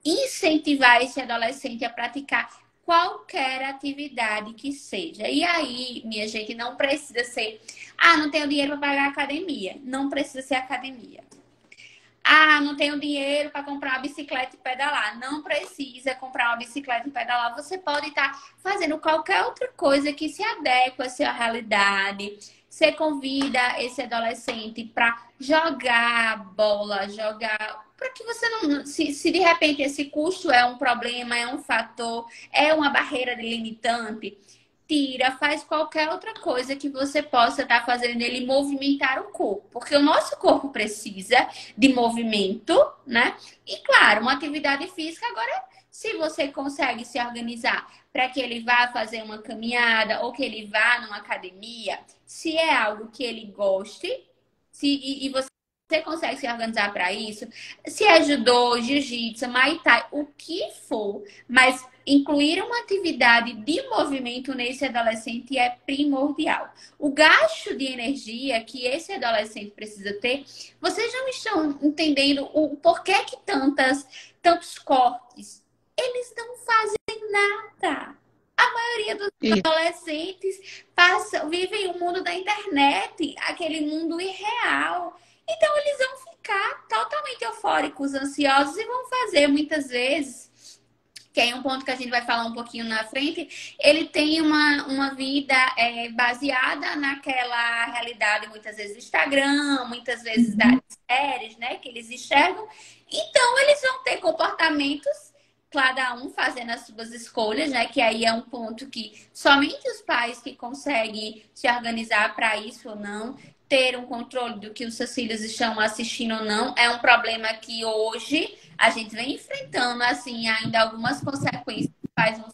Incentivar esse adolescente a praticar qualquer atividade que seja. E aí, minha gente, não precisa ser... não tenho dinheiro para pagar a academia. Não precisa ser academia. Não tenho dinheiro para comprar uma bicicleta e pedalar. Não precisa comprar uma bicicleta e pedalar. Você pode estar fazendo qualquer outra coisa que se adeque à sua realidade. Você convida esse adolescente para jogar bola, para que você não... Se de repente esse custo é um problema, é um fator, é uma barreira limitante, faz qualquer outra coisa que você possa estar fazendo ele movimentar o corpo. Porque o nosso corpo precisa de movimento, né? E claro, uma atividade física agora Se você consegue se organizar para que ele vá fazer uma caminhada ou que ele vá numa academia, se é algo que ele goste, e você consegue se organizar para isso, se é judô, jiu-jitsu, muay thai, o que for, mas incluir uma atividade de movimento nesse adolescente é primordial. O gasto de energia que esse adolescente precisa ter, vocês não estão entendendo o porquê que tantos cortes. Eles não fazem nada. A maioria dos adolescentes vivem o mundo da internet, aquele mundo irreal. Então, eles vão ficar totalmente eufóricos, ansiosos e vão fazer muitas vezes, que é um ponto que a gente vai falar um pouquinho na frente, ele tem uma vida baseada naquela realidade, muitas vezes do Instagram, muitas vezes das séries, né, que eles enxergam. Então, eles vão ter comportamentos, cada um fazendo as suas escolhas, né? Que aí é um ponto que somente os pais que conseguem se organizar para isso ou não, ter um controle do que os seus filhos estão assistindo ou não, é um problema que hoje a gente vem enfrentando, assim, ainda algumas consequências que faz um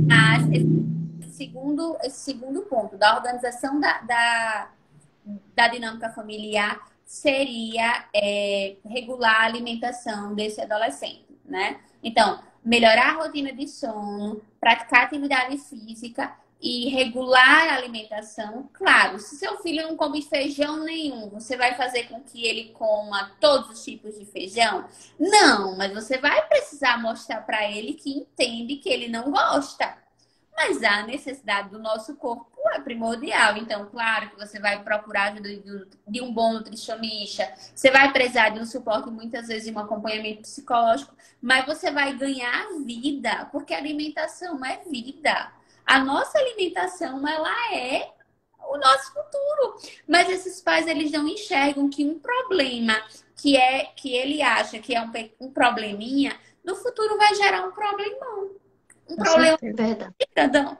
Mas esse segundo ponto da organização da dinâmica familiar seria regular a alimentação desse adolescente, né? Então, melhorar a rotina de sono, praticar atividade física e regular a alimentação. Claro, se seu filho não come feijão nenhum, você vai fazer com que ele coma todos os tipos de feijão? Não, mas você vai precisar mostrar para ele que entende que ele não gosta. Mas a necessidade do nosso corpo é primordial. Então, claro que você vai procurar ajuda de um bom nutricionista, você vai precisar de um suporte, muitas vezes, de um acompanhamento psicológico, mas você vai ganhar vida, porque a alimentação é vida. A nossa alimentação, ela é o nosso futuro. Mas esses pais, eles não enxergam que um problema que ele acha que é um probleminha, no futuro vai gerar um problemão. Um problema cidadão,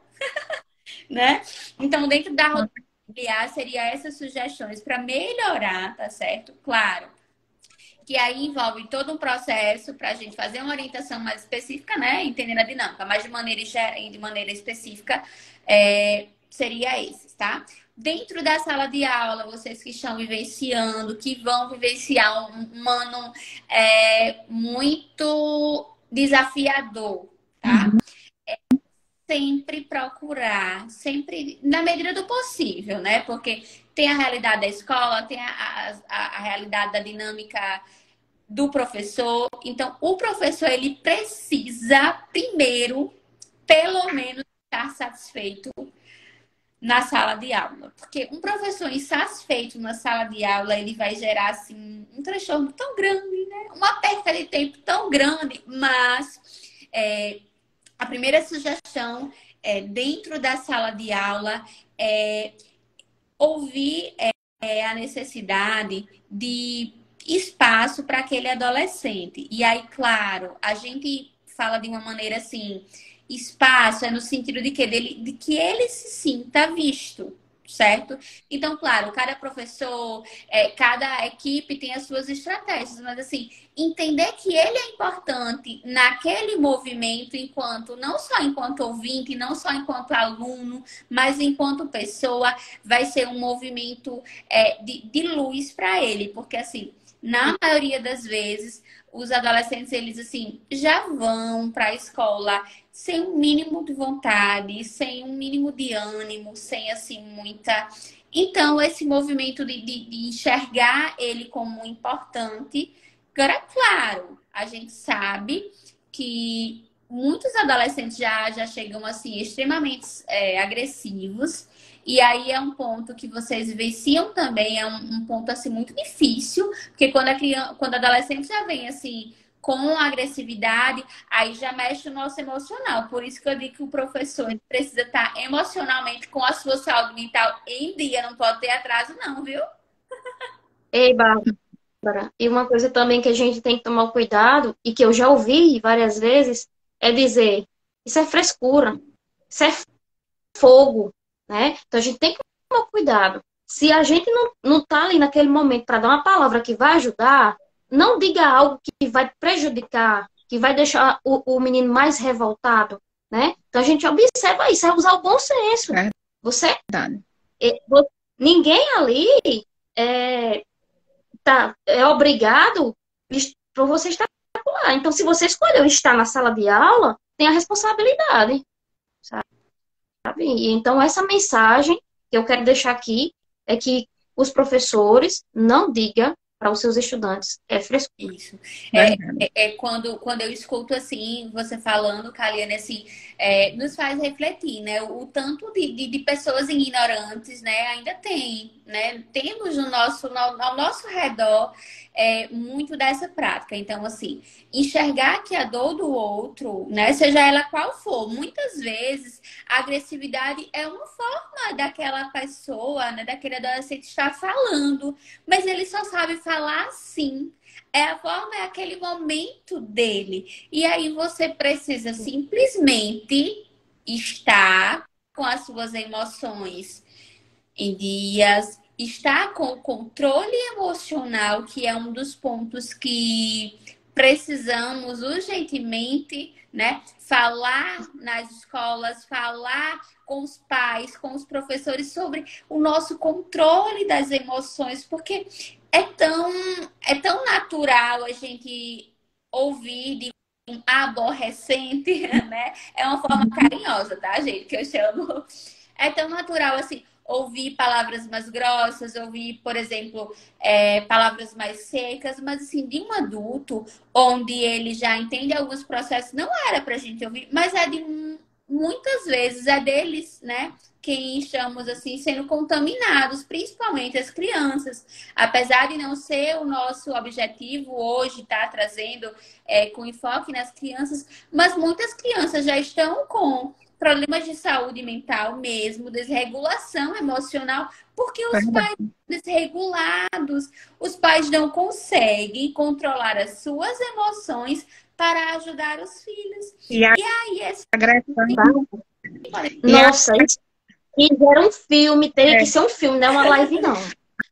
né? Então, dentro da rotina familiar, seria essas sugestões para melhorar, tá certo? Claro, que aí envolve todo um processo para a gente fazer uma orientação mais específica, né? Entendendo a dinâmica, mas de maneira específica, seria esses, tá? Dentro da sala de aula, vocês que estão vivenciando, que vão vivenciar um ano muito desafiador, tá? Sempre procurar, sempre na medida do possível, né? Porque tem a realidade da escola, tem a realidade da dinâmica do professor. Então, o professor, ele precisa, primeiro, pelo menos, estar satisfeito na sala de aula. Porque um professor insatisfeito na sala de aula, ele vai gerar, assim, um transtorno tão grande, né? Uma perda de tempo tão grande, mas... a primeira sugestão dentro da sala de aula é ouvir a necessidade de espaço para aquele adolescente. E aí, claro, a gente fala de uma maneira assim, espaço é no sentido de que ele se sinta visto. Certo? Então, claro, cada professor, cada equipe tem as suas estratégias, mas assim, entender que ele é importante naquele movimento não só enquanto ouvinte, não só enquanto aluno, mas enquanto pessoa, vai ser um movimento de luz para ele, porque assim, na maioria das vezes, os adolescentes, eles assim, já vão para a escola sem um mínimo de vontade, sem um mínimo de ânimo, sem assim muita... Então, esse movimento de enxergar ele como importante. Agora, claro, a gente sabe que muitos adolescentes já chegam assim extremamente agressivos. E aí é um ponto que vocês vivenciam também, é um ponto assim muito difícil, porque quando a adolescente já vem assim com agressividade, aí já mexe o nosso emocional. Por isso que eu digo que o professor precisa estar emocionalmente com a sua saúde mental em dia, não pode ter atraso não, viu? Ei, Bárbara, e uma coisa também que a gente tem que tomar cuidado, e que eu já ouvi várias vezes, é dizer, isso é frescura, isso é fogo, né? Então a gente tem que tomar cuidado. Se a gente não tá ali naquele momento para dar uma palavra que vai ajudar, não diga algo que vai prejudicar, que vai deixar o menino mais revoltado, né? Então a gente observa isso, é usar o bom senso. É Você, verdade. ninguém ali é obrigado para você estar lá. Então, se você escolheu estar na sala de aula, tem a responsabilidade, sabe? E então, essa mensagem que eu quero deixar aqui é que os professores não digam para os seus estudantes, é frescura. Isso. Verdade. Quando eu escuto assim, você falando, Kaliane, assim, nos faz refletir, né? O tanto de pessoas ignorantes, né? Ainda tem, né? Temos ao nosso redor muito dessa prática. Então, assim, enxergar que a dor do outro, né? Seja ela qual for, muitas vezes a agressividade é uma forma daquela pessoa, né? Daquele adolescente estar falando, mas ele só sabe falar assim. É a forma, é aquele momento dele. E aí você precisa simplesmente estar com as suas emoções em dias, estar com o controle emocional, que é um dos pontos que precisamos urgentemente, né? Falar nas escolas, falar com os pais, com os professores sobre o nosso controle das emoções, porque é tão natural a gente ouvir de um aborrecente, né? É uma forma carinhosa, tá, gente? Que eu chamo. É tão natural assim ouvir palavras mais grossas, ouvir, por exemplo, palavras mais secas, mas assim, de um adulto, onde ele já entende alguns processos, não era pra gente ouvir, mas muitas vezes é deles, né? Quem estamos assim sendo contaminados, principalmente as crianças. Apesar de não ser o nosso objetivo hoje estar trazendo com enfoque nas crianças, mas muitas crianças já estão com problemas de saúde mental mesmo, desregulação emocional, porque os pais são desregulados, os pais não conseguem controlar as suas emoções para ajudar os filhos. E a E aí, agressão. Nossa, isso era um filme, teria que ser um filme, não é uma live, não.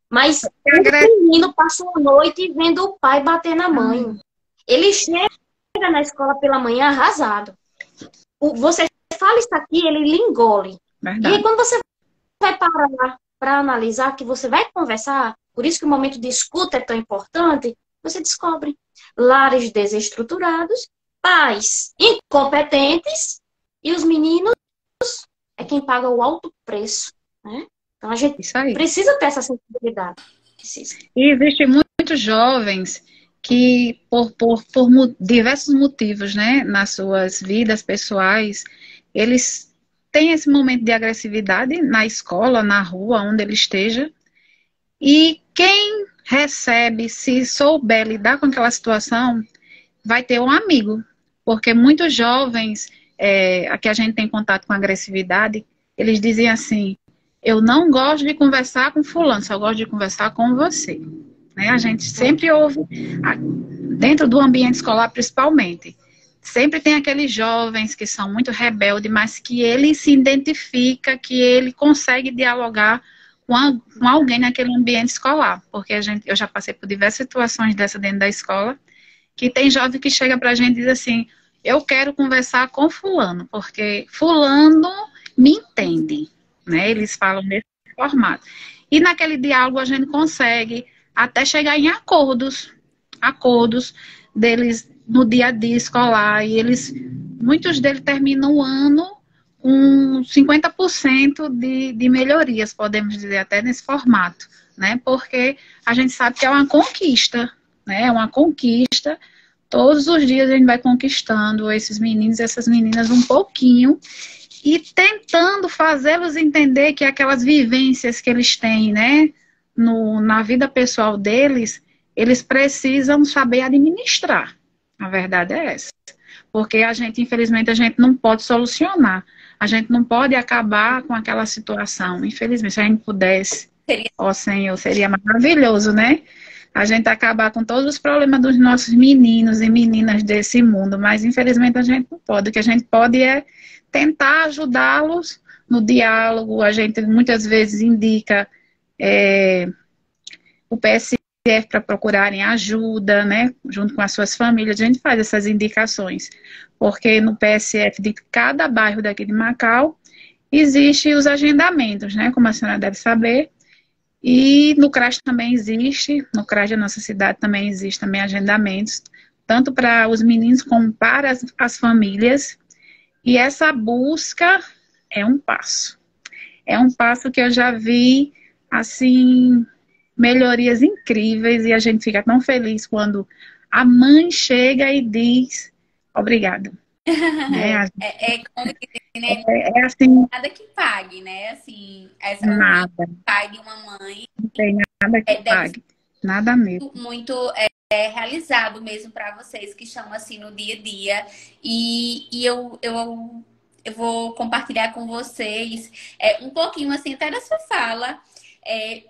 Mas o menino passa uma noite vendo o pai bater na mãe. Ele chega na escola pela manhã arrasado. Você fala isso aqui, ele lhe engole. Verdade. E aí, quando você vai parar para analisar, que você vai conversar, por isso que o momento de escuta é tão importante, você descobre lares desestruturados, pais incompetentes, e os meninos é quem paga o alto preço, né? Então a gente precisa ter essa sensibilidade. Precisa. E existem muitos jovens que, por diversos motivos, né, nas suas vidas pessoais, eles têm esse momento de agressividade na escola, na rua, onde ele esteja, e quem recebe, se souber lidar com aquela situação, vai ter um amigo, porque muitos jovens, que a gente tem contato com agressividade, eles dizem assim, eu não gosto de conversar com fulano, só gosto de conversar com você. Né? A gente sempre ouve, dentro do ambiente escolar principalmente, sempre tem aqueles jovens que são muito rebeldes, mas que ele se identifica, que ele consegue dialogar com alguém naquele ambiente escolar. Porque eu já passei por diversas situações dessa dentro da escola, que tem jovem que chega pra gente e diz assim, eu quero conversar com fulano, porque fulano me entende. Né? Eles falam nesse formato. E naquele diálogo a gente consegue até chegar em acordos deles no dia a dia escolar, e muitos deles terminam o ano com 50% de melhorias, podemos dizer, até nesse formato, né? Porque a gente sabe que é uma conquista, né? É uma conquista, todos os dias a gente vai conquistando esses meninos e essas meninas um pouquinho, e tentando fazê-los entender que aquelas vivências que eles têm, né, na vida pessoal deles, eles precisam saber administrar. A verdade é essa. Porque infelizmente, a gente não pode solucionar. A gente não pode acabar com aquela situação. Infelizmente, se a gente pudesse, ó Senhor, seria maravilhoso, né? A gente acabar com todos os problemas dos nossos meninos e meninas desse mundo. Mas, infelizmente, a gente não pode. O que a gente pode é tentar ajudá-los no diálogo. A gente muitas vezes indica o PSI, para procurarem ajuda, né, junto com as suas famílias. A gente faz essas indicações, porque no PSF de cada bairro daqui de Macau existem os agendamentos, né, como a senhora deve saber. E no CRAS também existe, no CRAS da nossa cidade também existe também agendamentos, tanto para os meninos como para as famílias. E essa busca é um passo. É um passo que eu já vi, assim, melhorias incríveis, e a gente fica tão feliz quando a mãe chega e diz obrigado. Né? Como que né? É assim, Nada que pague, né? Assim, nada, pague uma mãe. não tem nada que pague, nada mesmo. Muito realizado mesmo para vocês que estão assim no dia a dia. E eu vou compartilhar com vocês um pouquinho assim, até da sua fala,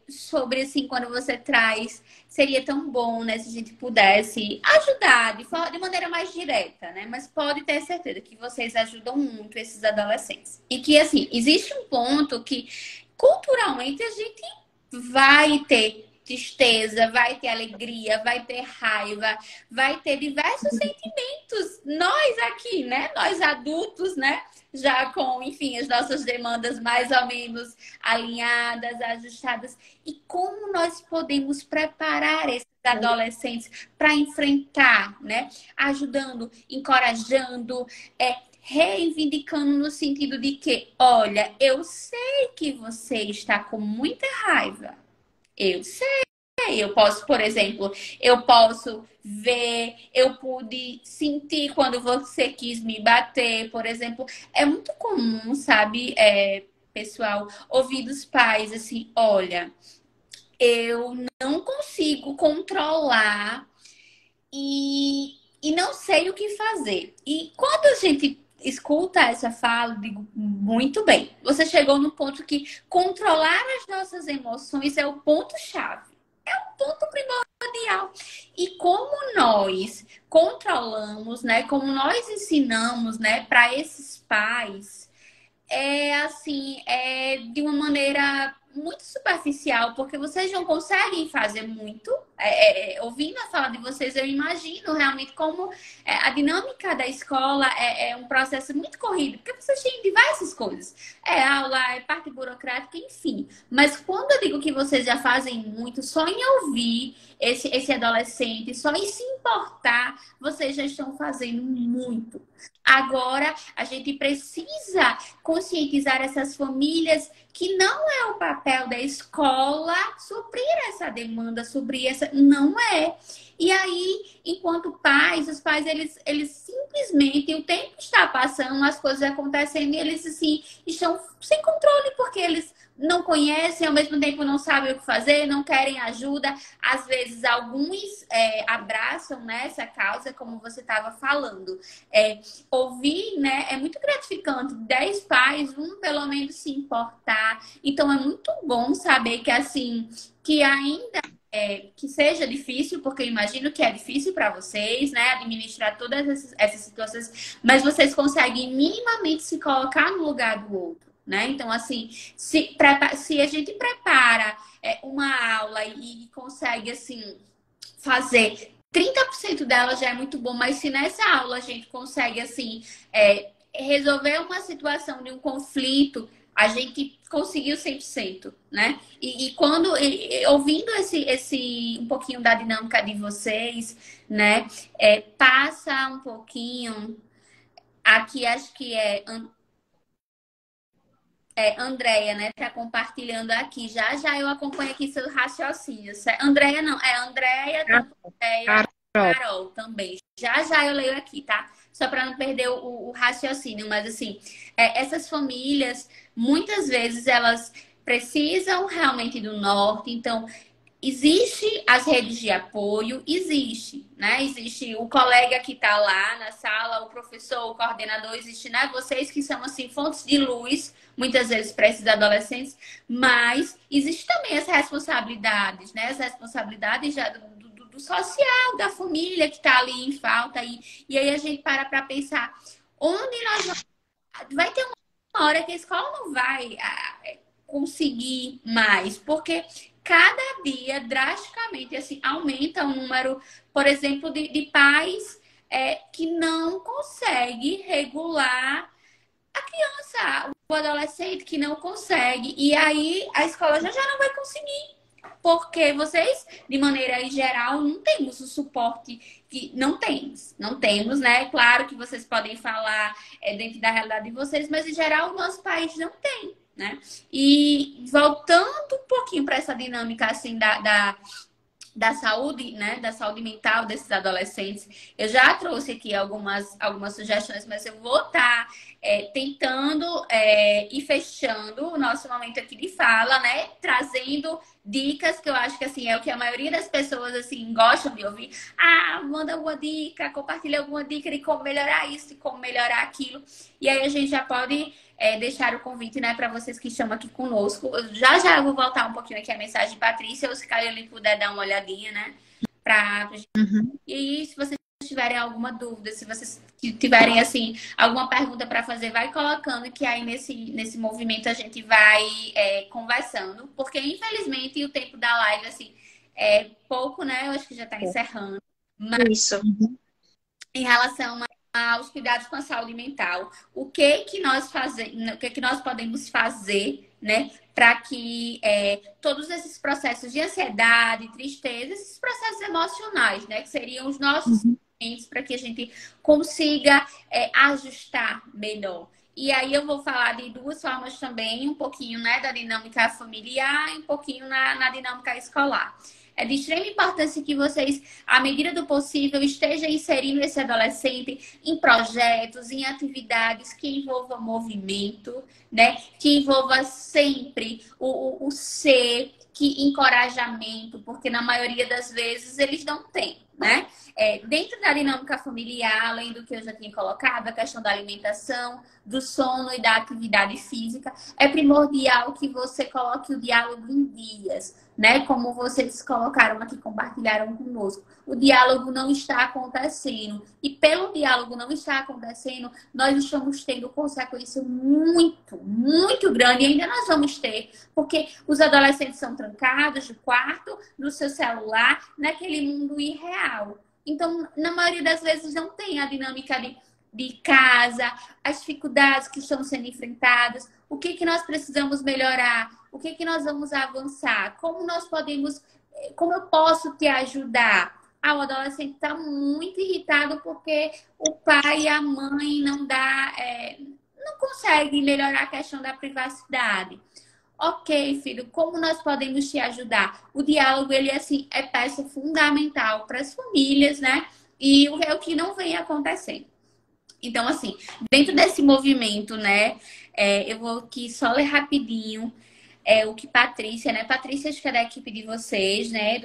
sobre assim, quando você traz, seria tão bom, né, se a gente pudesse ajudar de maneira mais direta, né? Mas pode ter certeza que vocês ajudam muito esses adolescentes. E que, assim, existe um ponto que culturalmente a gente vai ter tristeza, vai ter alegria, vai ter raiva, vai ter diversos sentimentos. Nós aqui, né? Nós adultos, né? Já com, enfim, as nossas demandas mais ou menos alinhadas, ajustadas. E como nós podemos preparar esses adolescentes para enfrentar, né? Ajudando, encorajando, reivindicando no sentido de que, olha, eu sei que você está com muita raiva. Eu sei. Eu posso, por exemplo, eu posso ver, eu pude sentir quando você quis me bater, por exemplo. É muito comum, sabe, pessoal, ouvir dos pais assim, olha, eu não consigo controlar e não sei o que fazer. E quando a gente escuta essa fala, eu digo, muito bem. Você chegou no ponto que controlar as nossas emoções é o ponto-chave. É o ponto primordial. E como nós controlamos, né? Como nós ensinamos, né, para esses pais, assim, de uma maneira muito superficial, porque vocês não conseguem fazer muito. Ouvindo a fala de vocês, eu imagino realmente como a dinâmica da escola é um processo muito corrido, porque vocês têm diversas coisas. É aula, é parte burocrática, enfim. Mas quando eu digo que vocês já fazem muito, só em ouvir esse adolescente, só em se importar, vocês já estão fazendo muito. Agora, a gente precisa conscientizar essas famílias que não é o papel da escola suprir essa demanda, suprir essa... Não é. E aí, enquanto pais, os pais, eles simplesmente, o tempo está passando, as coisas acontecendo e eles, assim, estão sem controle porque eles não conhecem, ao mesmo tempo não sabem o que fazer, não querem ajuda. Às vezes, alguns abraçam, né, essa causa, como você estava falando. Ouvir, né, é muito gratificante. 10 pais, um pelo menos se importar. Então, é muito bom saber que, assim, que ainda que seja difícil, porque eu imagino que é difícil para vocês, né, administrar todas essas situações, mas vocês conseguem minimamente se colocar no lugar do outro. Né? Então, assim, se a gente prepara uma aula e consegue, assim, fazer 30% dela já é muito bom, mas se nessa aula a gente consegue, assim, resolver uma situação de um conflito, a gente conseguiu 100%, né? E quando, ouvindo um pouquinho da dinâmica de vocês, né? Passa um pouquinho, aqui acho que Andréia, né? Tá compartilhando aqui. Já já eu acompanho aqui seus raciocínios. Andréia não, Andréia, Carol também. Já já eu leio aqui, tá? Só para não perder o raciocínio. Mas assim, essas famílias, muitas vezes, elas precisam realmente do norte. Então, existe as redes de apoio, existe, né? Existe o colega que está lá na sala, o professor, o coordenador, existe, né? Vocês que são, assim, fontes de luz, muitas vezes, para esses adolescentes, mas existe também as responsabilidades, né? As responsabilidades já do social, da família que está ali em falta. E aí a gente para pensar onde nós vamos... Vai ter uma hora que a escola não vai conseguir mais, porque cada dia, drasticamente, assim, aumenta o número, por exemplo, de pais que não conseguem regular a criança, o adolescente que não consegue. E aí a escola já não vai conseguir. Porque vocês, de maneira geral, não temos o suporte que não temos, né? Claro que vocês podem falar dentro da realidade de vocês, mas em geral o nosso país não tem, né? E voltando um pouquinho para essa dinâmica assim da saúde, né, da saúde mental desses adolescentes. Eu já trouxe aqui algumas sugestões, mas eu vou estar tentando e fechando o nosso momento aqui de fala, né, trazendo dicas que eu acho que assim é o que a maioria das pessoas assim gostam de ouvir. Ah, manda alguma dica, compartilha alguma dica de como melhorar isso, de como melhorar aquilo. E aí a gente já pode deixar o convite, né, para vocês que estão aqui conosco. Já vou voltar um pouquinho aqui a mensagem de Patrícia, ou se Caio puder dar uma olhadinha, né, pra gente. E se vocês tiverem alguma dúvida, se vocês tiverem, assim, alguma pergunta para fazer, vai colocando que aí nesse movimento a gente vai conversando, porque infelizmente o tempo da live, assim, é pouco, né, eu acho que já está encerrando. Mas Isso. em relação aos cuidados com a saúde mental, o que nós fazemos, o que nós podemos fazer, né, para que todos esses processos de ansiedade, tristeza, esses processos emocionais, né, que seriam os nossos para que a gente consiga ajustar melhor. E aí eu vou falar de duas formas também, um pouquinho, né, da dinâmica familiar e um pouquinho na dinâmica escolar. É de extrema importância que vocês, à medida do possível, estejam inserindo esse adolescente em projetos, em atividades que envolvam movimento, né? Que envolva sempre o ser, que encorajamento, porque na maioria das vezes eles não têm, né? Dentro da dinâmica familiar, além do que eu já tinha colocado, a questão da alimentação, do sono e da atividade física, é primordial que você coloque o diálogo em dias, né? Como vocês colocaram aqui, compartilharam conosco. O diálogo não está acontecendo. E pelo diálogo não estar acontecendo, nós estamos tendo consequência muito, muito grande. E ainda nós vamos ter, porque os adolescentes são trancados no quarto, no seu celular, naquele mundo irreal. Então, na maioria das vezes, não tem a dinâmica de casa, as dificuldades que estão sendo enfrentadas, o que nós precisamos melhorar, o que nós vamos avançar, como eu posso te ajudar? O adolescente está muito irritado porque o pai e a mãe não conseguem melhorar a questão da privacidade. Ok, filho, como nós podemos te ajudar? O diálogo, ele assim, é peça fundamental para as famílias, né? E é o que não vem acontecendo. Então, assim, dentro desse movimento, né? Eu vou aqui só ler rapidinho o que Patrícia, né? Patrícia, acho que é da equipe de vocês, né?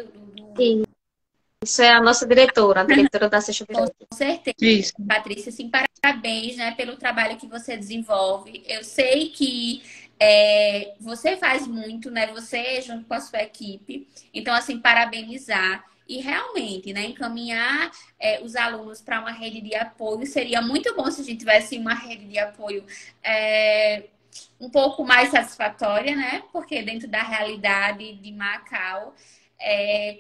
Isso é a nossa diretora, a diretora da Sexta Com certeza. Isso. Patrícia, assim, parabéns, né, pelo trabalho que você desenvolve. Eu sei que você faz muito, né? Você junto com a sua equipe. Então, assim, parabenizar. E realmente, né, encaminhar os alunos para uma rede de apoio. Seria muito bom se a gente tivesse uma rede de apoio um pouco mais satisfatória, né? Porque dentro da realidade de Macau,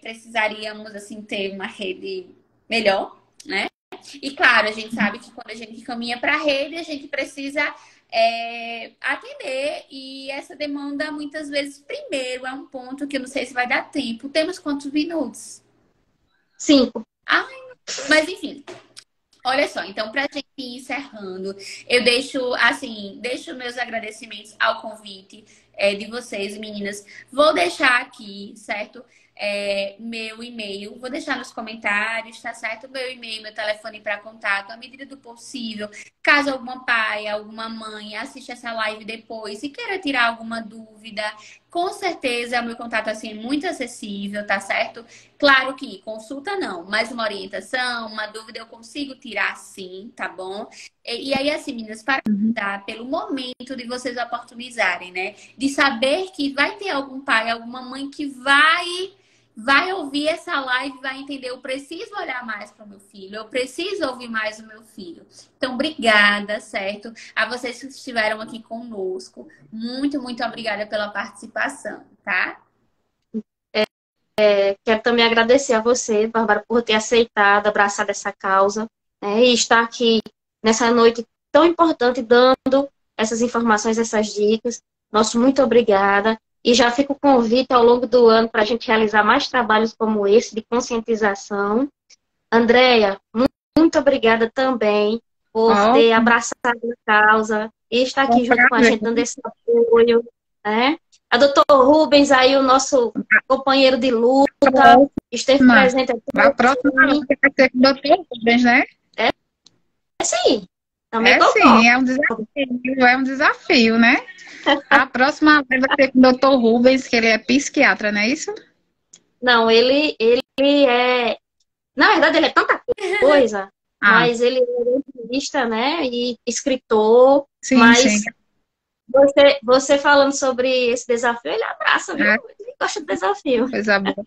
precisaríamos, assim, ter uma rede melhor, né? E, claro, a gente sabe que quando a gente caminha para a rede, a gente precisa atender. E essa demanda, muitas vezes, primeiro, é um ponto que eu não sei se vai dar tempo. Temos quantos minutos? 5. Mas, enfim. Olha só, então, para a gente ir encerrando, eu deixo meus agradecimentos ao convite de vocês, meninas. Vou deixar aqui, certo? Meu e-mail, vou deixar nos comentários, tá certo? Meu e-mail, meu telefone para contato, à medida do possível. Caso alguma pai, alguma mãe assista essa live depois e queira tirar alguma dúvida, com certeza o meu contato assim é muito acessível, tá certo? Claro que consulta não, mas uma orientação, uma dúvida eu consigo tirar sim, tá bom? E aí, assim, meninas, parabenizar pelo momento de vocês oportunizarem, né? De saber que vai ter algum pai, alguma mãe que vai ouvir essa live, vai entender, eu preciso olhar mais para o meu filho, eu preciso ouvir mais o meu filho. Então, obrigada, certo? A vocês que estiveram aqui conosco. Muito, muito obrigada pela participação, tá? quero também agradecer a você, Bárbara, por ter aceitado, abraçado essa causa, né, e estar aqui nessa noite tão importante, dando essas informações, essas dicas. Nosso muito obrigada. E já fica o convite ao longo do ano para a gente realizar mais trabalhos como esse, de conscientização. Andréia, muito obrigada também por ter abraçado a causa e estar aqui junto com a gente, dando esse apoio, né? A doutor Rubens, aí, o nosso companheiro de luta, esteve presente aqui. A próxima vai ser com o doutor Rubens, né? Sim. Também sim, é um desafio, né? A próxima vai ser com o doutor Rubens, que ele é psiquiatra, não é isso? Não, ele é... Na verdade, ele é tanta coisa, mas ele é entrevista, né? E escritor, sim, mas... Sim. Você falando sobre esse desafio, ele abraça, viu? Ele gosta do desafio. Coisa boa.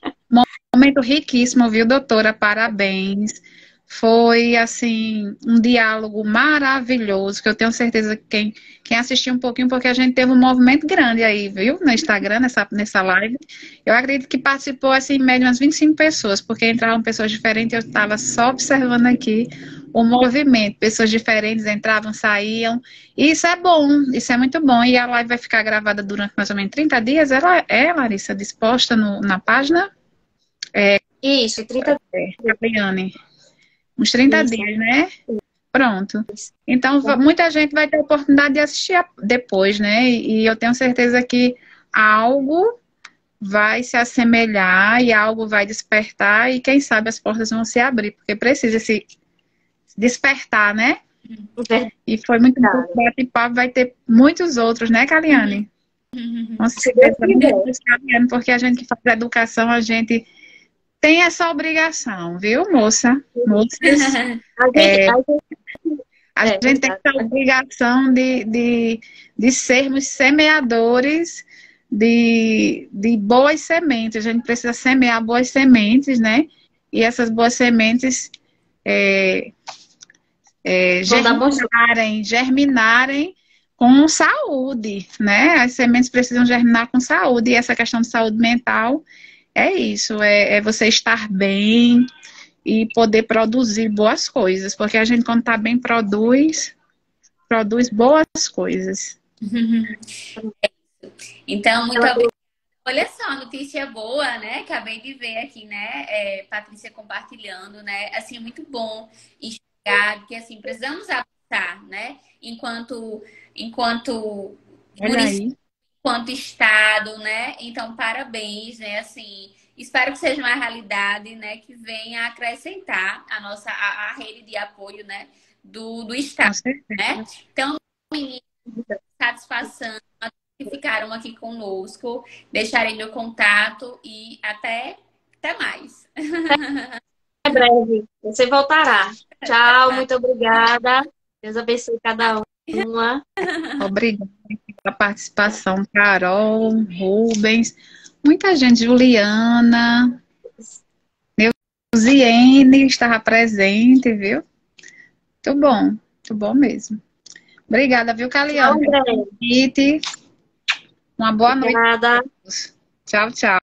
Momento riquíssimo, viu, doutora? Parabéns. Foi, assim, um diálogo maravilhoso, que eu tenho certeza que quem assistiu um pouquinho, porque a gente teve um movimento grande aí, viu? No Instagram, nessa live. Eu acredito que participou, assim, em média, umas 25 pessoas, porque entravam pessoas diferentes, eu estava só observando aqui o movimento. Pessoas diferentes entravam, saíam. E isso é bom, isso é muito bom. E a live vai ficar gravada durante mais ou menos 30 dias. Ela Larissa, disposta na página? Isso, 30 dias. Gabriane. Uns 30 dias, né? Pronto. Então, muita gente vai ter a oportunidade de assistir depois, né? E eu tenho certeza que algo vai se assemelhar e algo vai despertar e quem sabe as portas vão se abrir, porque precisa se despertar, né? E foi muito bom o bate-papo, vai ter muitos outros, né, Kaliane? Com certeza, Kaliane, porque a gente que faz educação, a gente tem essa obrigação, viu, moça? Moças, a gente tem essa obrigação de sermos semeadores de boas sementes. A gente precisa semear boas sementes, E essas boas sementes germinarem com saúde, né? As sementes precisam germinar com saúde. E essa questão de saúde mental é isso, é você estar bem e poder produzir boas coisas, porque a gente, quando está bem, produz boas coisas. Então, muito obrigada. Olha só, notícia boa, né? Acabei de ver aqui, né? Patrícia compartilhando, né? Assim, muito bom enxergar que, assim, precisamos avançar, né? Enquanto Estado, né? Então, parabéns, né? Assim, espero que seja uma realidade, né? Que venha acrescentar a rede de apoio, né? Do Estado, né? Então, meninas, satisfação que ficaram aqui conosco. Deixarei meu contato e até mais. Até breve. Você voltará. Tchau, muito obrigada. Deus abençoe cada uma. Obrigada pela participação, Carol, Rubens, muita gente, Juliana, Neuziene estava presente, viu? Muito bom mesmo. Obrigada, viu, Kaliane? Uma boa noite. Obrigada. Tchau, tchau.